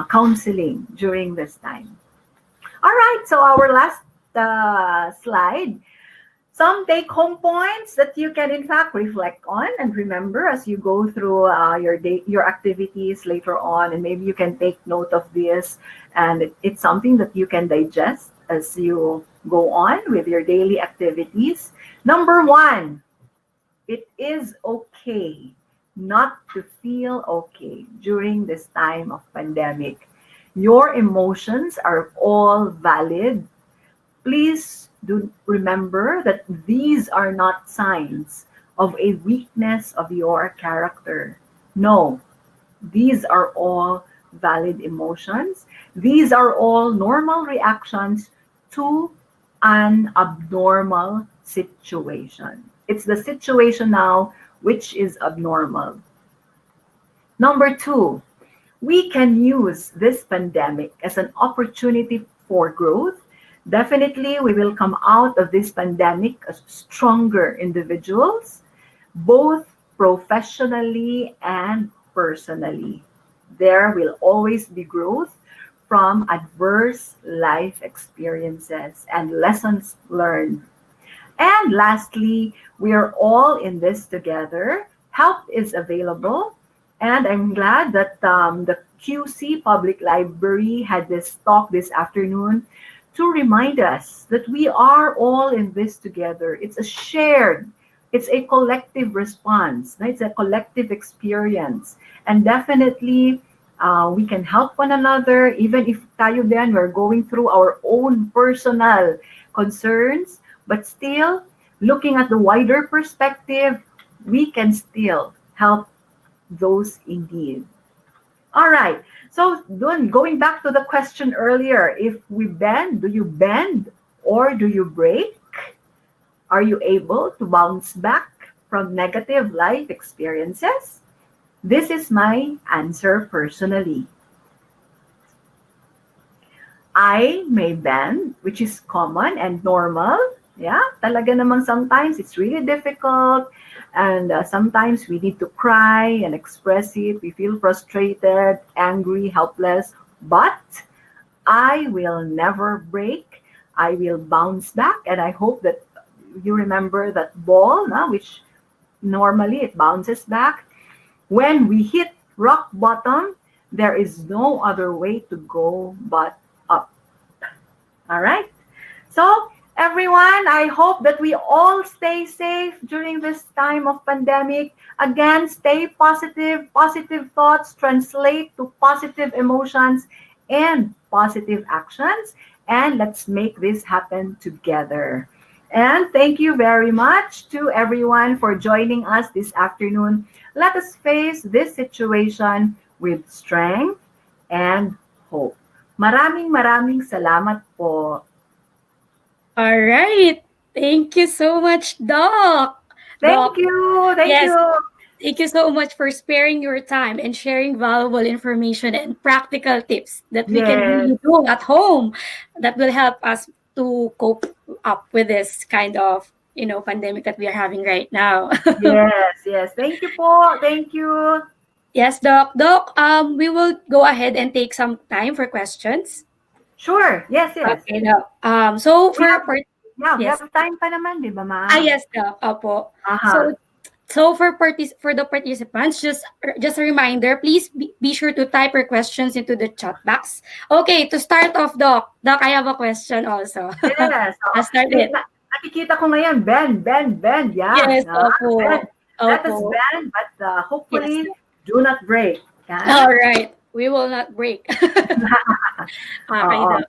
counseling during this time. All right, so our last slide. Some take-home points that you can, in fact, reflect on and remember as you go through your activities later on, and maybe you can take note of this, and it's something that you can digest as you go on with your daily activities. Number one, it is okay not to feel okay during this time of pandemic. Your emotions are all valid. Please do remember that these are not signs of a weakness of your character. No, these are all valid emotions. These are all normal reactions to an abnormal situation. It's the situation now which is abnormal. Number two, we can use this pandemic as an opportunity for growth. Definitely, we will come out of this pandemic as stronger individuals, both professionally and personally. There will always be growth from adverse life experiences and lessons learned. And lastly, we are all in this together. Help is available. And I'm glad that the QC Public Library had this talk this afternoon to remind us that we are all in this together. It's a shared, it's a collective response, right? It's a collective experience. And definitely, we can help one another, even if tayo din, we're going through our own personal concerns, but still, looking at the wider perspective, we can still help those in need. All right. So, going back to the question earlier, if we bend, do you bend or do you break? Are you able to bounce back from negative life experiences? This is my answer personally. I may bend, which is common and normal. Yeah, talaga namang sometimes it's really difficult, and sometimes we need to cry and express it. We feel frustrated, angry, helpless, but I will never break. I will bounce back, and I hope that you remember that ball, which normally it bounces back. When we hit rock bottom, there is no other way to go but up. All right? So, everyone, I hope that we all stay safe during this time of pandemic. Again, stay positive. Positive thoughts translate to positive emotions and positive actions. And let's make this happen together. And thank you very much to everyone for joining us this afternoon. Let us face this situation with strength and hope. Maraming salamat po. All right. Thank you so much, Doc. Thank you. Thank Yes. you. Thank you so much for sparing your time and sharing valuable information and practical tips that we can really do at home that will help us to cope up with this kind of, pandemic that we are having right now. Yes. Thank you po. Thank you. Yes, Doc. Doc, we will go ahead and take some time for questions. Sure. Yes. Okay, Doc. So for Yeah, we yes. have time pa naman, di ba, ma? Yes, Doc. Opo. Aha. So for the participants, just a reminder, please be sure to type your questions into the chat box. Okay, to start off, Doc, I have a question also. Yes. I'll start it. Nakikita ko ngayon, bend. Yeah. Yes, opo. Bend. Let us Opo. bend, but hopefully Yes. do not break. Yeah? All right. We will not break. Okay, Oo.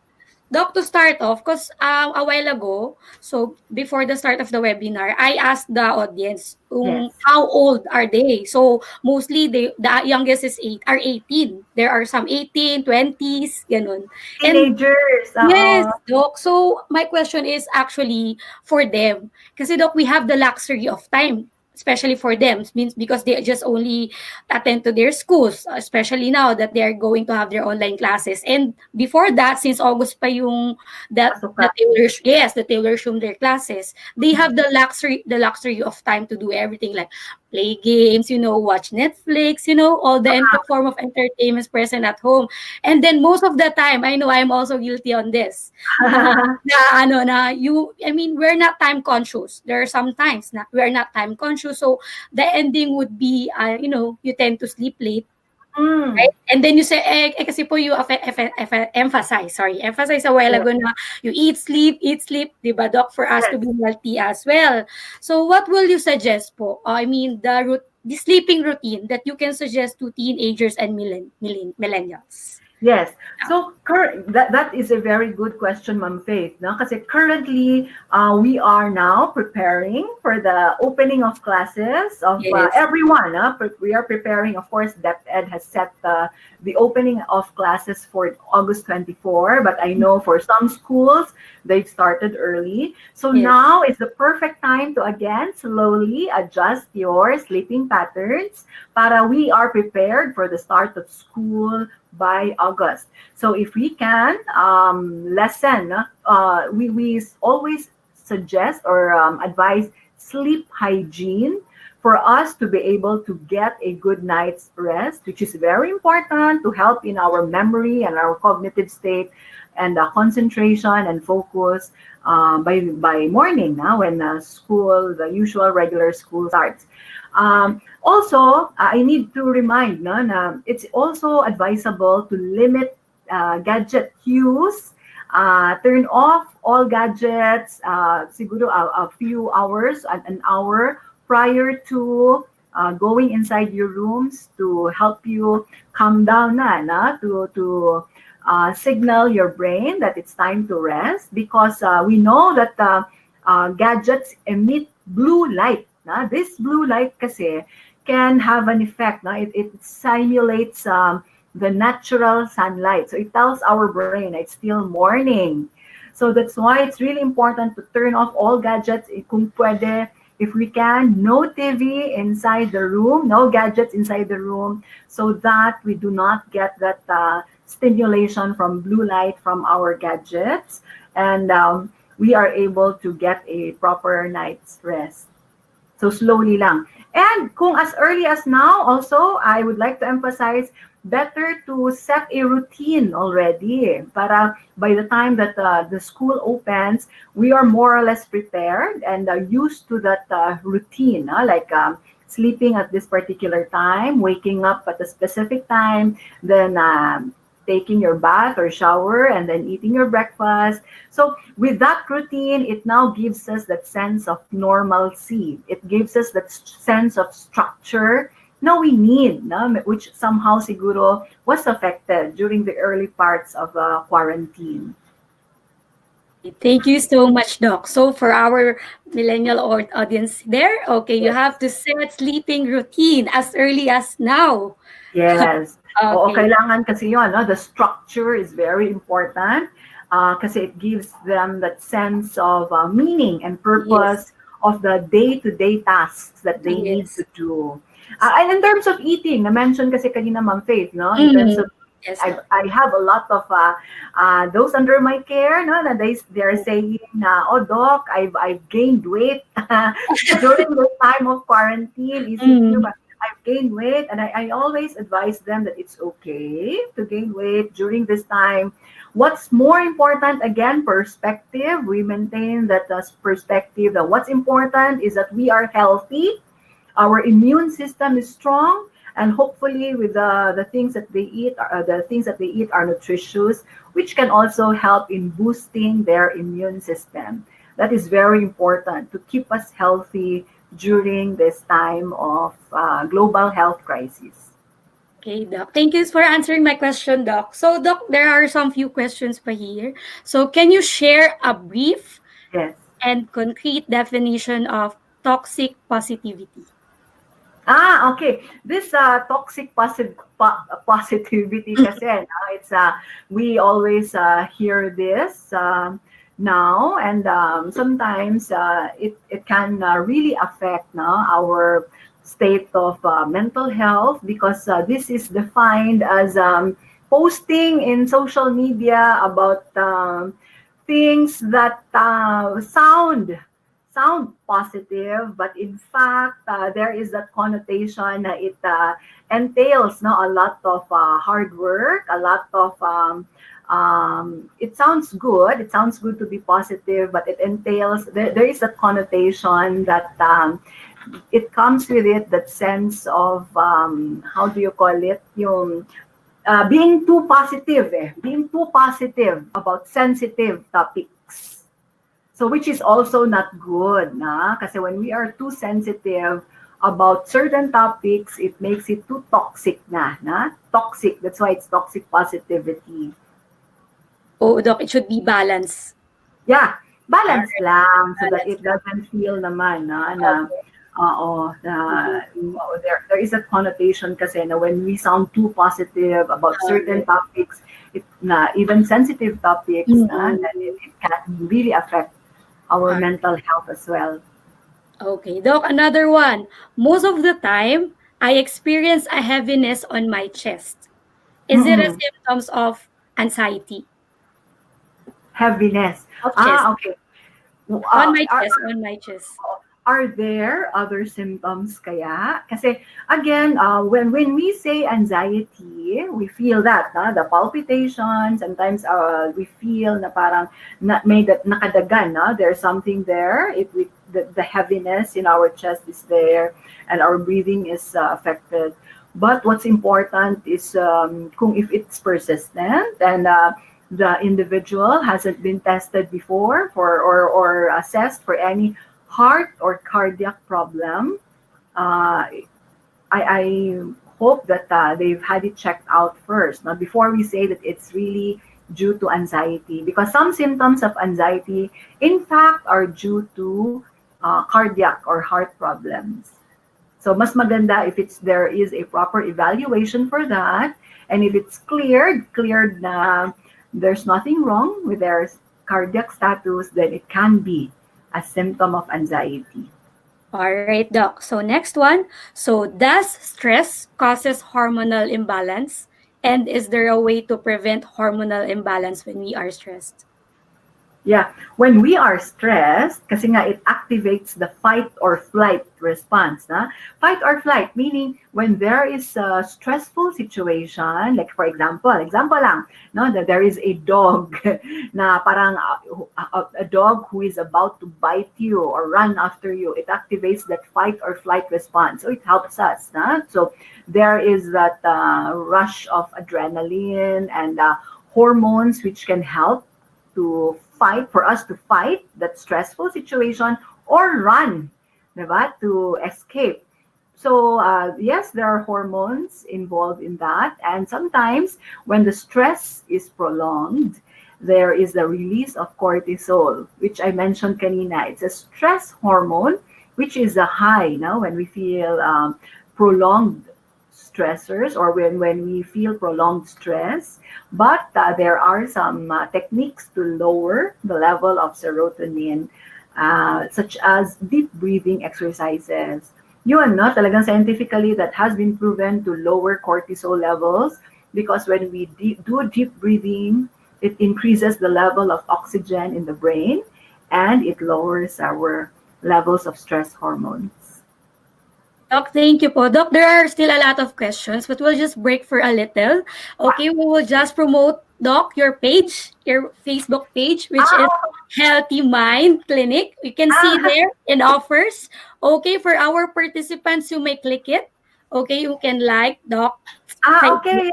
Doc, to start off, because a while ago, so before the start of the webinar, I asked the audience Yes. how old are they. So mostly the youngest is 18. There are some 18, 20s, ganun. And Teenagers. yes, Doc. So my question is actually for them. Kasi Doc, we have the luxury of time, especially for them, means because they just only attend to their schools, especially now that they are going to have their online classes. And before that, since August pa yung the tailor shown their classes, they have the luxury of time to do everything like play games, watch Netflix, all the form of entertainment present at home. And then most of the time, I know I'm also guilty on this. We're not time conscious. There are some times na we're not time conscious. So the ending would be, you tend to sleep late. Right? And then you say, kasi po you emphasize a while ago na you eat, sleep, di ba, Doc, for us to be healthy as well. So what will you suggest po? The sleeping routine that you can suggest to teenagers and millennials? Yes. So that is a very good question, Ma'am Faith. No? Kasi currently, we are now preparing for the opening of classes of Yes. everyone. We are preparing, of course, DepEd has set the opening of classes for August 24. But I know for some schools, they've started early. So Yes. now is the perfect time to, again, slowly adjust your sleeping patterns para we are prepared for the start of school by August. So if we can lessen, we always suggest or advise sleep hygiene for us to be able to get a good night's rest, which is very important to help in our memory and our cognitive state and concentration and focus by morning now when school, the usual regular school starts. Also, I need to remind na it's also advisable to limit gadget use, turn off all gadgets, siguro a few hours, an hour prior to going inside your rooms to help you calm down to signal your brain that it's time to rest because we know that gadgets emit blue light. This blue light kasi can have an effect. It simulates the natural sunlight. So it tells our brain it's still morning. So that's why it's really important to turn off all gadgets. Kung pwede, if we can, no TV inside the room, no gadgets inside the room, so that we do not get that stimulation from blue light from our gadgets. And we are able to get a proper night's rest. So slowly lang. And kung as early as now, also, I would like to emphasize, better to set a routine already. Para by the time that the school opens, we are more or less prepared and used to that routine. Like sleeping at this particular time, waking up at a specific time, then taking your bath or shower, and then eating your breakfast. So with that routine, it now gives us that sense of normalcy. It gives us that sense of structure na we need, which somehow siguro was affected during the early parts of quarantine. Thank you so much, Doc. So for our millennial audience there, okay, you have to set sleeping routine as early as now. Yes. Oo, Okay. kailangan kasi yun, no? The structure is very important kasi it gives them that sense of meaning and purpose of the day-to-day tasks that they need Yes. to do. And in terms of eating, na-mention kasi kanina, Ma'am Faith, no? In terms of Yes. I have a lot of those under my care, no, that they're saying, "Oh, doc, I've gained weight during the time of quarantine. ECQ, but I've gained weight," and I always advise them that it's okay to gain weight during this time. What's more important, again, perspective. We maintain that perspective. That what's important is that we are healthy, our immune system is strong, and hopefully with the things that they eat, are nutritious, which can also help in boosting their immune system. That is very important to keep us healthy during this time of global health crisis. Okay, Doc. Thank you for answering my question, Doc. So, Doc, there are some few questions pa here. So, can you share a brief Yes. and concrete definition of toxic positivity? Okay. This toxic positivity kasi, it's we always hear this now, and sometimes it can really affect our state of mental health because this is defined as posting in social media about things that sound positive, but in fact, there is that connotation that it entails a lot of hard work, a lot of it sounds good. It sounds good to be positive, but it entails there is a connotation that it comes with it that sense of how do you call it? Yung being too positive about sensitive topics. So which is also not good, kasi when we are too sensitive about certain topics, it makes it too toxic na? Toxic. That's why it's toxic positivity. Oh, Doc, it should be balance. Yeah, balance Alright. lang so that Balance it doesn't feel naman na Okay. there is a connotation kasi na when we sound too positive about certain topics, even sensitive topics, Mhm. then it can really affect our Alright. mental health as well. Okay, Doc, another one. Most of the time, I experience a heaviness on my chest. Is it a Mm-mm. symptoms of anxiety? Heaviness. Of chest. Okay. On my Are, chest, on my chest. are there other symptoms kaya? Kasi again, when we say anxiety, we feel that the palpitations. Sometimes we feel na parang may nakadagan. There's something there. The heaviness in our chest is there, and our breathing is affected. But what's important is kung if it's persistent and the individual hasn't been tested before or assessed for any heart or cardiac problem, I hope that they've had it checked out first, now before we say that it's really due to anxiety, because some symptoms of anxiety, in fact, are due to cardiac or heart problems. So mas maganda if there is a proper evaluation for that, and if it's cleared na there's nothing wrong with their cardiac status, then it can be a symptom of anxiety. All right, Doc. So next one. So does stress causes hormonal imbalance? And is there a way to prevent hormonal imbalance when we are stressed? Yeah, when we are stressed, kasi nga it activates the fight or flight response. Fight or flight, meaning when there is a stressful situation, like for example lang, that there is a dog na parang a dog who is about to bite you or run after you, it activates that fight or flight response. So it helps us. So there is that rush of adrenaline and hormones which can help for us to fight that stressful situation or run, diba? To escape. So yes, there are hormones involved in that, and sometimes when the stress is prolonged, there is the release of cortisol, which I mentioned kanina. It's a stress hormone, which is a high when we feel prolonged stressors or when we feel prolonged stress. But there are some techniques to lower the level of serotonin, such as deep breathing exercises. Yun, talagang scientifically that has been proven to lower cortisol levels, because when we do deep breathing, it increases the level of oxygen in the brain and it lowers our levels of stress hormones. Doc, thank you po. Doc, there are still a lot of questions, but we'll just break for a little. Okay, we will just promote, Doc, your page, your Facebook page, which is Healthy Mind Clinic. You can see there in offers. Okay, for our participants, you may click it. Okay, you can like Doc. Okay,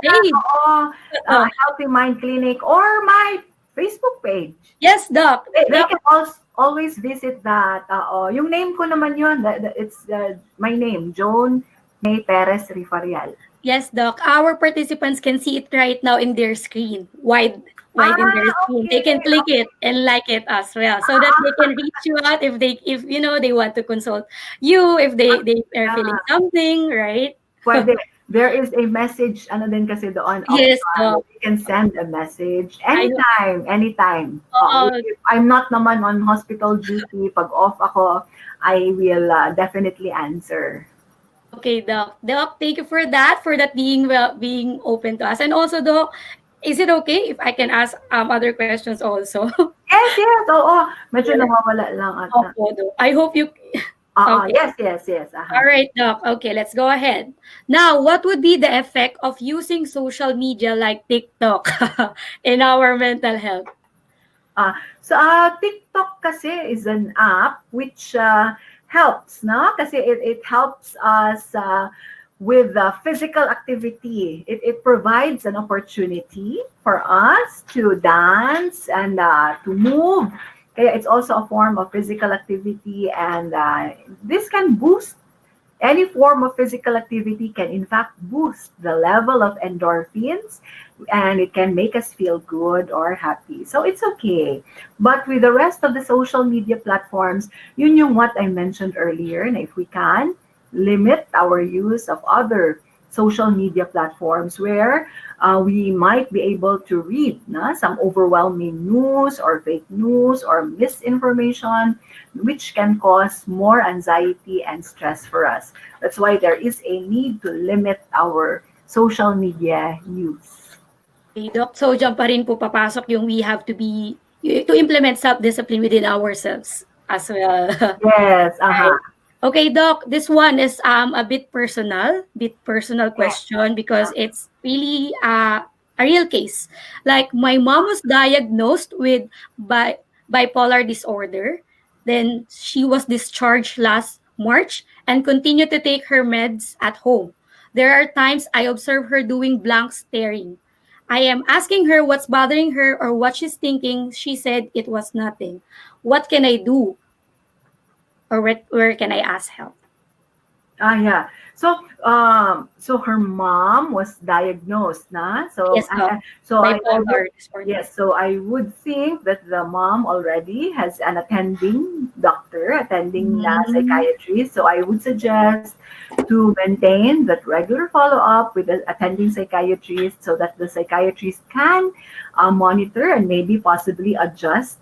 Healthy Mind Clinic or my Facebook page. Yes, Doc. They can always visit that. Yung name ko naman yun. It's my name, Joan May PEREZ-RIFAREAL. Yes, Doc. Our participants can see it right now in their screen, wide in their screen. They can click it and like it as well, so that they can reach you out if they want to consult you, if they are feeling something, right? Pwede. There is a message, din kasi doon. Yes, Doc. You can send a message anytime. Oh. If I'm not naman on hospital duty, pag off ako, I will definitely answer. Okay, Doc. Doc, thank you for that being open to us. And also, Doc, is it okay if I can ask other questions also? Yes. Oo. Medyo nawawala lang ata. Opo, Doc. I hope you... Okay. Yes. All right, Doc. Okay, let's go ahead. Now, what would be the effect of using social media like TikTok in our mental health? So TikTok kasi is an app which helps, Kasi it helps us with physical activity. It provides an opportunity for us to dance and to move. Kaya it's also a form of physical activity, and this can boost any form of physical activity can in fact boost the level of endorphins, and it can make us feel good or happy. So it's okay. But with the rest of the social media platforms, yun yung what I mentioned earlier, na if we can limit our use of other social media platforms where we might be able to read some overwhelming news or fake news or misinformation, which can cause more anxiety and stress for us. That's why there is a need to limit our social media use. Okay, Doc. So, dyan pa rin po papasok yung we have to implement self-discipline within ourselves as well. Yes, Okay, Doc, this one is a bit personal question because it's really a real case. Like my mom was diagnosed with bipolar disorder. Then she was discharged last March and continued to take her meds at home. There are times I observe her doing blank staring. I am asking her what's bothering her or what she's thinking. She said it was nothing. What can I do? Or where can I ask help? Yeah. So her mom was diagnosed, na? So Yes, Doc. Bipolar disorder. yes. So I would think that the mom already has an attending doctor, attending psychiatrist. So I would suggest to maintain that regular follow-up with the attending psychiatrist so that the psychiatrist can monitor and maybe possibly adjust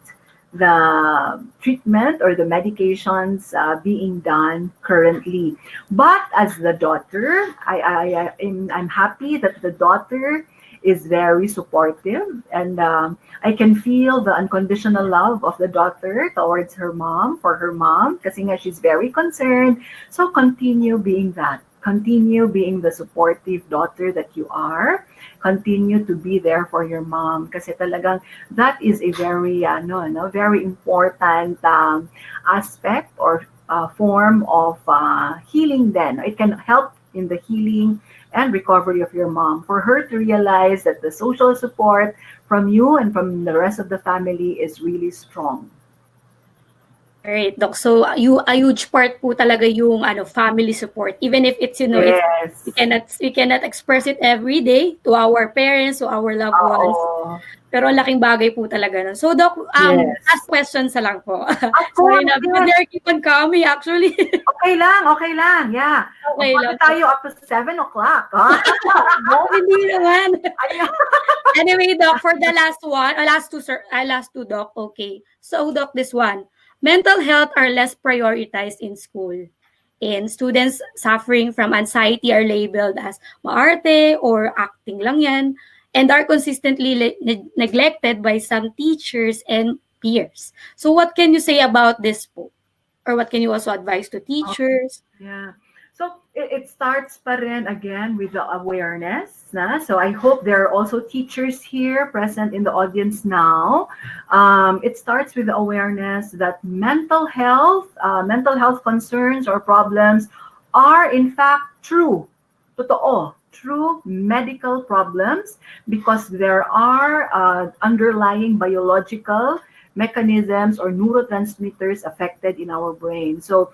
the treatment or the medications being done currently. But as the daughter, I'm happy that the daughter is very supportive, and I can feel the unconditional love of the daughter towards her mom, for her mom, kasi nga she's very concerned. So continue being that. Continue being the supportive daughter that you are. Continue to be there for your mom kasi talagang that is a very very important aspect or form of healing then. It can help in the healing and recovery of your mom, for her to realize that the social support from you and from the rest of the family is really strong. Right, Doc. So, a huge part po talaga yung family support. Even if it's, Yes. we cannot express it every day to our parents, to our loved ones. Pero laking bagay po talaga nun. So, Doc, Yes. last question sa lang po. Of Sorry course, na, because yes. they keep on coming actually. Okay lang, yeah. Okay lang. Tayo up to 7 o'clock. Ha? No, hindi naman. Ayun. Anyway, Doc, for the last one, last two, Doc, okay. So, Doc, this one. Mental health are less prioritized in school. And students suffering from anxiety are labeled as maarte or acting lang yan, and are consistently neglected by some teachers and peers. So what can you say about this po? Or what can you also advise to teachers? Yeah. So it starts pa rin again with the awareness. So I hope there are also teachers here present in the audience now. It starts with the awareness that mental health concerns or problems are in fact true medical problems, because there are underlying biological mechanisms or neurotransmitters affected in our brain. So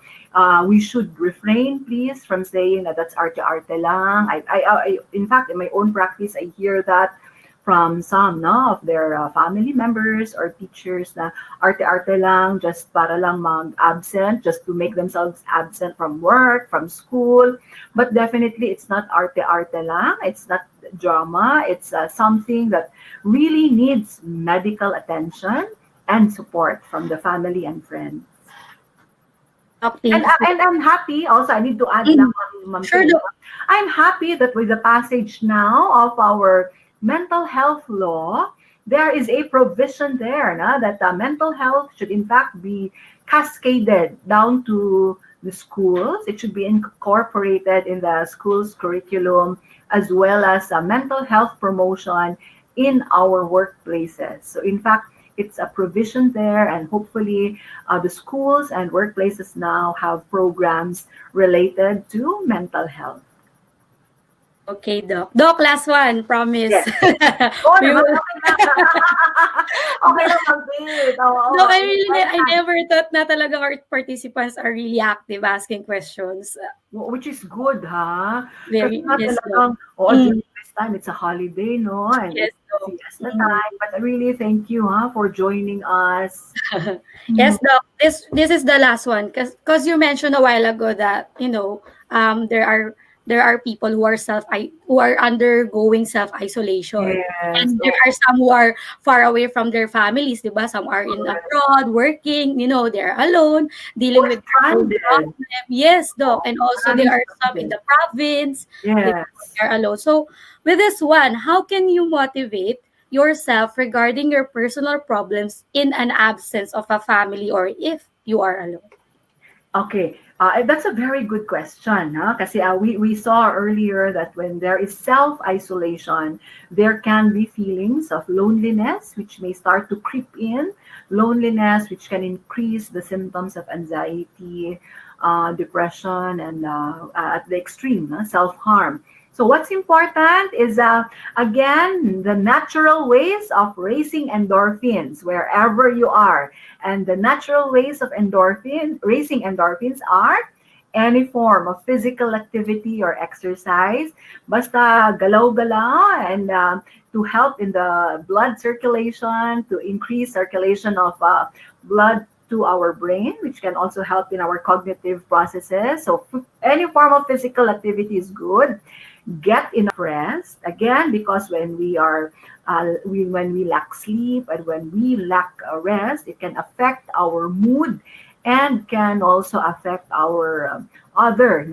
we should refrain, please, from saying that that's arte-arte lang. I in fact, in my own practice, I hear that from some of their family members or teachers na arte-arte lang, just para lang mag-absent, just to make themselves absent from work, from school. But definitely, it's not arte-arte lang. It's not drama. It's something that really needs medical attention and support from the family and friends. And I'm happy, also I need to add lang, Ma'am Sure. Tina. I'm happy that with the passage now of our mental health law, there is a provision there that mental health should in fact be cascaded down to the schools. It should be incorporated in the school's curriculum, as well as mental health promotion in our workplaces. So in fact, it's a provision there, and hopefully the schools and workplaces now have programs related to mental health. Okay, Doc. Doc, last one, promise. Yes. Oh, We naman, will- okay na. Okay lang mag-wait. Oo, Doc, I anytime. never thought na talagang our participants are really active asking questions. Which is good, ha? Kasi Very, nga yes, Doc. talagang, oh, Mm, during this time, it's a holiday, no? And yes, it's Doc. siesta Mm. time. But I really thank you, ha, for joining us. Yes, Doc. This is the last one because you mentioned a while ago that there are people who are who are undergoing self isolation, Yes. and there are some who are far away from their families, diba? Some are in abroad working, they're alone dealing Or with their own stranded. problem. Yes, Doc, and also there Maraming are some in stranded. the province. Yes. They're alone. So with this one, how can you motivate yourself regarding your personal problems in an absence of a family or if you are alone? Okay, that's a very good question. Huh? Kasi we saw earlier that when there is self-isolation, there can be feelings of loneliness, which may start to creep in. Loneliness, which can increase the symptoms of anxiety, depression, and at the extreme, self-harm. So what's important is, again, the natural ways of raising endorphins wherever you are. And the natural ways of raising endorphins are any form of physical activity or exercise. Basta galaw-galaw and to help in the blood circulation, to increase circulation of blood to our brain, which can also help in our cognitive processes. So any form of physical activity is good. Get enough rest again, because when when we lack sleep and when we lack rest, it can affect our mood and can also affect our other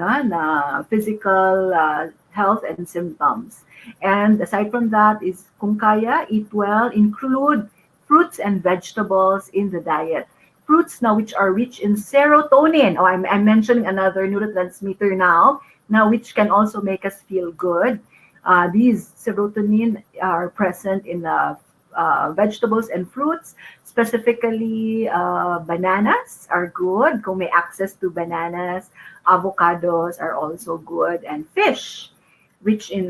physical health and symptoms. And aside from that, is kung kaya, eat well, include fruits and vegetables in the diet. Fruits now which are rich in serotonin. Oh, I'm mentioning another neurotransmitter now which can also make us feel good. These serotonin are present in vegetables and fruits, specifically bananas are good. Kung may access to bananas, avocados are also good, and fish, rich in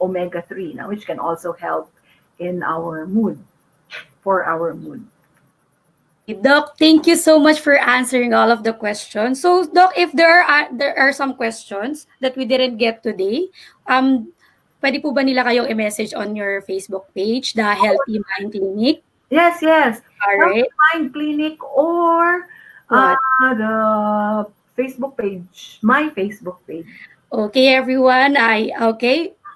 omega-3, which can also help in our mood, for our mood. Doc, thank you so much for answering all of the questions. So, Doc, if there are some questions that we didn't get today, pwede po ba nila kayong i-message on your Facebook page, the Healthy Mind Clinic? Yes. All Healthy right. Mind Clinic or What? the Facebook page, my Facebook page. Okay, everyone.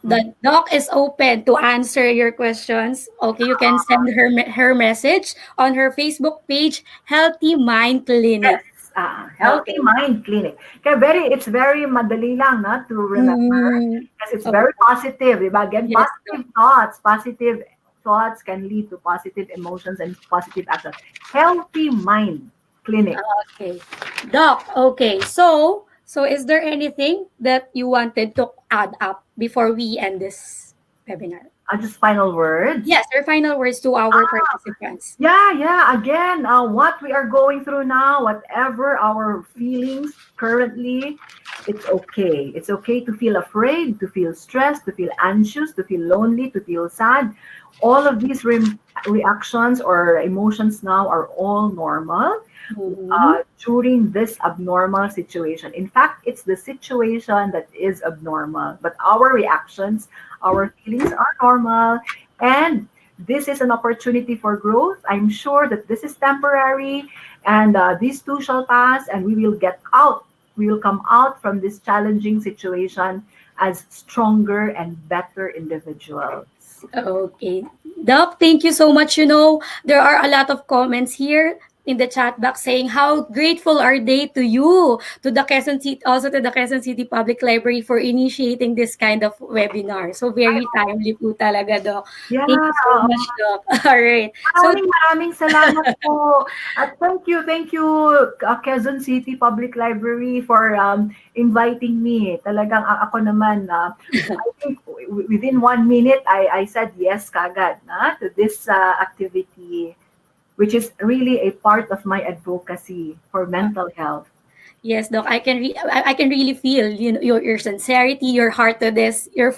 The doc is open to answer your questions. Okay, you can send her message on her Facebook page, Healthy Mind Clinic. Yes, Healthy Okay. Mind Clinic. Kaya it's very madali lang to remember, because it's Okay. very positive, diba? Again, Yes, positive thoughts can lead to positive emotions and positive actions. Healthy Mind Clinic. Okay. Doc, okay. So is there anything that you wanted to add up before we end this webinar? Just final words. Yes, your final words to our participants. Yeah. Again, what we are going through now, whatever our feelings currently, it's okay. It's okay to feel afraid, to feel stressed, to feel anxious, to feel lonely, to feel sad. All of these reactions or emotions now are all normal during this abnormal situation. In fact, it's the situation that is abnormal, but our reactions, our feelings are normal, and this is an opportunity for growth. I'm sure that this is temporary, and these too shall pass, and we will get out. We will come out from this challenging situation as stronger and better individuals. Okay. Doc, thank you so much. There are a lot of comments here in the chat box saying how grateful are they to you, to the Quezon City, also to the Quezon City Public Library for initiating this kind of webinar. So very timely po talaga, Doc. Yeah. Thank you so much, Doc. All right. So, Maraming salamat po. At thank you, Quezon City Public Library for inviting me. Talagang ako naman, I think within 1 minute, I said yes kagad to this activity, which is really a part of my advocacy for mental health. Yes, Doc. I can really feel your sincerity, your heart to this, your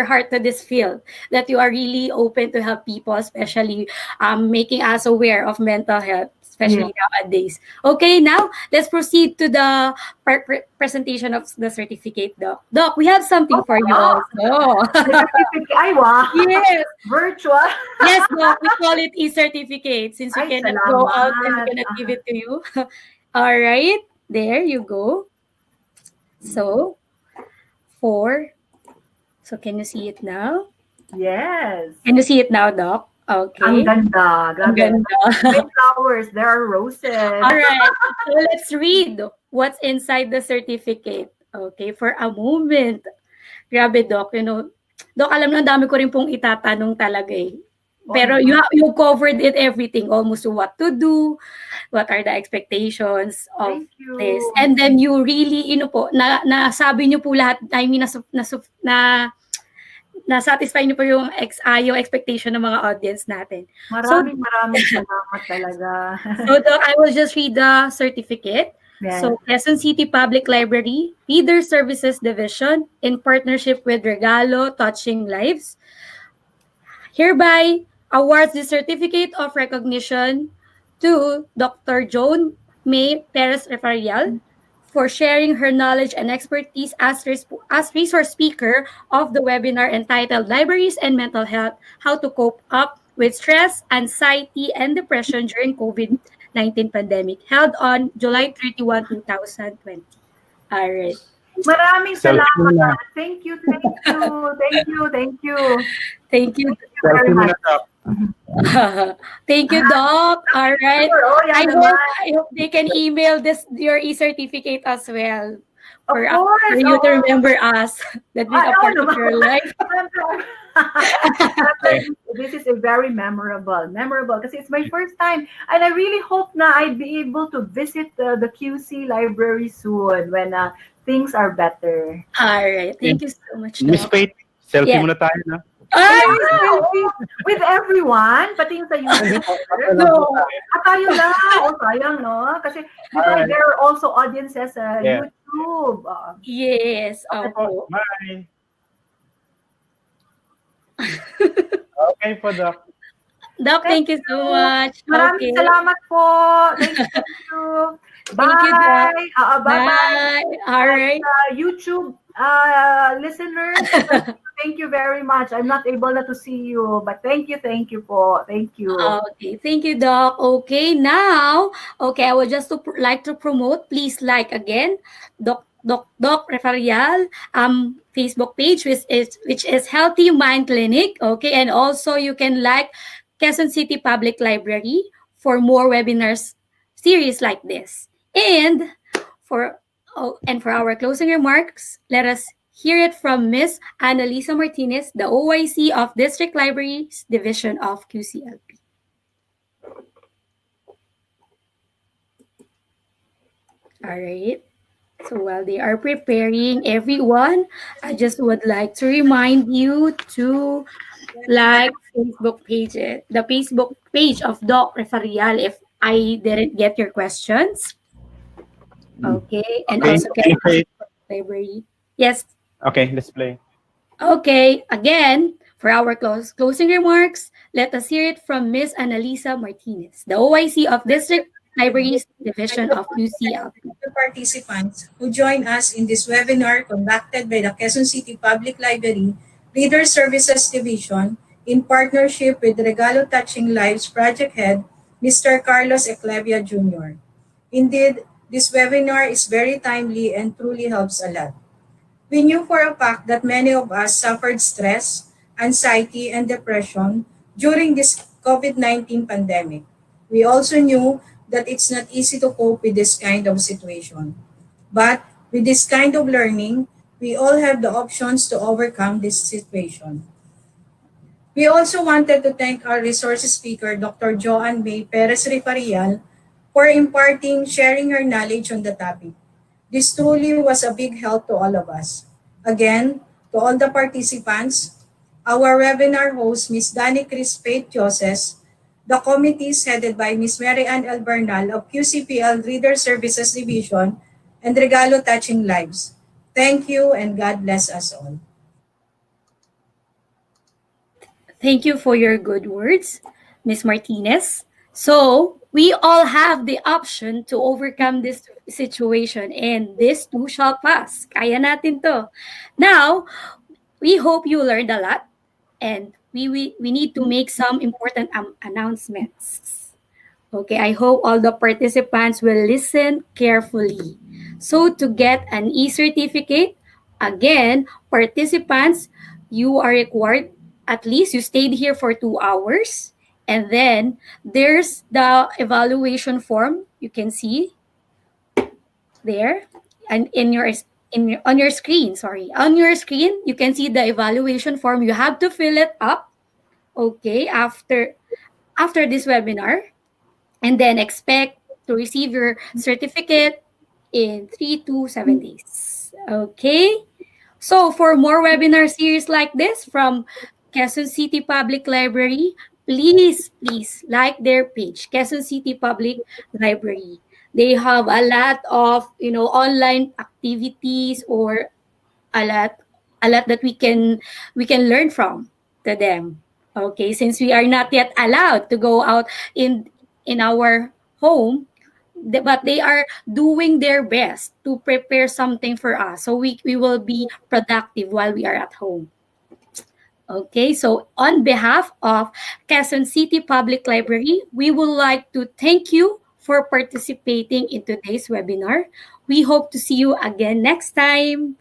heart to this field, that you are really open to help people, especially making us aware of mental health, Yeah. especially nowadays. Okay, now let's proceed to the presentation of the certificate, Doc. Doc, we have something Oh, for you wow. also. The certificate. Ay, wow. Yes, Virtual. yes, Doc. We call it e-certificate since we Ay, cannot go out and we salamat. cannot give it to you. All right, there you go. So, four. So, can you see it now? Yes. Can you see it now, Doc? Ang Okay. ganda. Ang Grabe. ganda. May flowers. There are roses. All right. So, let's read what's inside the certificate. Okay, for a moment. Grabe, Doc. Doc, alam mo, ang dami ko rin pong itatanong talaga eh. Oh, Pero naman. you covered it everything, almost what to do, what are the expectations of Thank you. this. And then you really, nasabi niyo po lahat, I mean, na-satisfy niyo po yung expectation ng mga audience natin. Maraming salamat talaga. So, Doc, I will just read the certificate. Yes. So, Quezon City Public Library, Reader Services Division, in partnership with Regalo Touching Lives, hereby awards the Certificate of Recognition to Dr. Joan May PEREZ-RIFAREAL for sharing her knowledge and expertise as resource speaker of the webinar entitled Libraries and Mental Health, How to Cope Up with Stress, Anxiety, and Depression During COVID-19 Pandemic, held on July 31, 2020. All right. Maraming Selfie muna. salamat. Thank you. Thank you Thank you. very Selfie much. muna, Doc. Thank you, Doc. All right. Oh, yeah, I hope they can email your e-certificate as well Of for course. you to oo. remember us that we are part of your life. This is a very memorable kasi it's my first time, and I really hope na I'd be able to visit the QC library soon when things are better. All right. Thank you so much, Miss Doc. Faith, selfie Yeah. muna tayo, na. Ay! With everyone, pati yung sa YouTube. No. Tayo lang. Sayang, no? Kasi because there are also audiences sa Yeah. YouTube. Yes. Okay po. Opo. Bye. Okay po, Doc. Doc, thank you so much. Maraming Okay. salamat po. Thank you. Bye. Thank you, Doc. Bye-bye. Bye. All right. YouTube listeners, thank you very much. I'm not able to see you, but thank you po. Thank you. Okay, thank you, Doc. Okay, now, I would just like to promote, please like again, Doc Refarial Facebook page, which is Healthy Mind Clinic. Okay, and also you can like Quezon City Public Library for more webinars series like this. And for our closing remarks, let us hear it from Ms. Annalisa Martinez, the OIC of District Libraries Division of QCLP. All right. So while they are preparing, everyone, I just would like to remind you to like the Facebook page of Doc Refarial if I didn't get your questions. Okay, and Okay, also okay, Faith. library. Yes. Okay, let's play. Okay, again, for our closing remarks, let us hear it from Ms. Annalisa Martinez, the OIC of District Libraries Division of QCLP. The participants who join us in this webinar conducted by the Quezon City Public Library Reader Services Division in partnership with Regalo Touching Lives Project Head, Mr. Carlos Eclevia Jr. Indeed, this webinar is very timely and truly helps a lot. We knew for a fact that many of us suffered stress, anxiety, and depression during this COVID-19 pandemic. We also knew that it's not easy to cope with this kind of situation. But with this kind of learning, we all have the options to overcome this situation. We also wanted to thank our resource speaker, Dr. JOAN May PEREZ-RIFAREAL, for sharing her knowledge on the topic. This truly was a big help to all of us. Again, to all the participants, our webinar host, Ms. Dani Cris Faith Joses, the committees headed by Ms. Mary Ann L. Bernal of QCPL Reader Services Division, and Regalo Touching Lives. Thank you and God bless us all. Thank you for your good words, Ms. Martinez. So, we all have the option to overcome this situation, and this too shall pass. Kaya natin to. Now, we hope you learned a lot, and we need to make some important announcements. Okay, I hope all the participants will listen carefully. So to get an e-certificate, again, participants, you are required, at least you stayed here for 2 hours. And then there's the evaluation form you can see there and on your screen, sorry. On your screen, you can see the evaluation form. You have to fill it up, okay, after this webinar, and then expect to receive your certificate in 3 to 7 days. Okay? So for more webinar series like this from Quezon City Public Library, please like their page, Quezon City Public Library. They have a lot of, online activities, or a lot that we can learn from to them. Okay, since we are not yet allowed to go out in our home, but they are doing their best to prepare something for us, so we will be productive while we are at home. Okay, so on behalf of Quezon City Public Library, we would like to thank you for participating in today's webinar. We hope to see you again next time.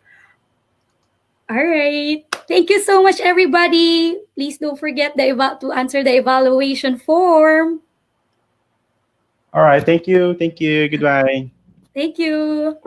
All right. Thank you so much, everybody. Please don't forget to answer the evaluation form. All right. Thank you. Thank you. Goodbye. Thank you.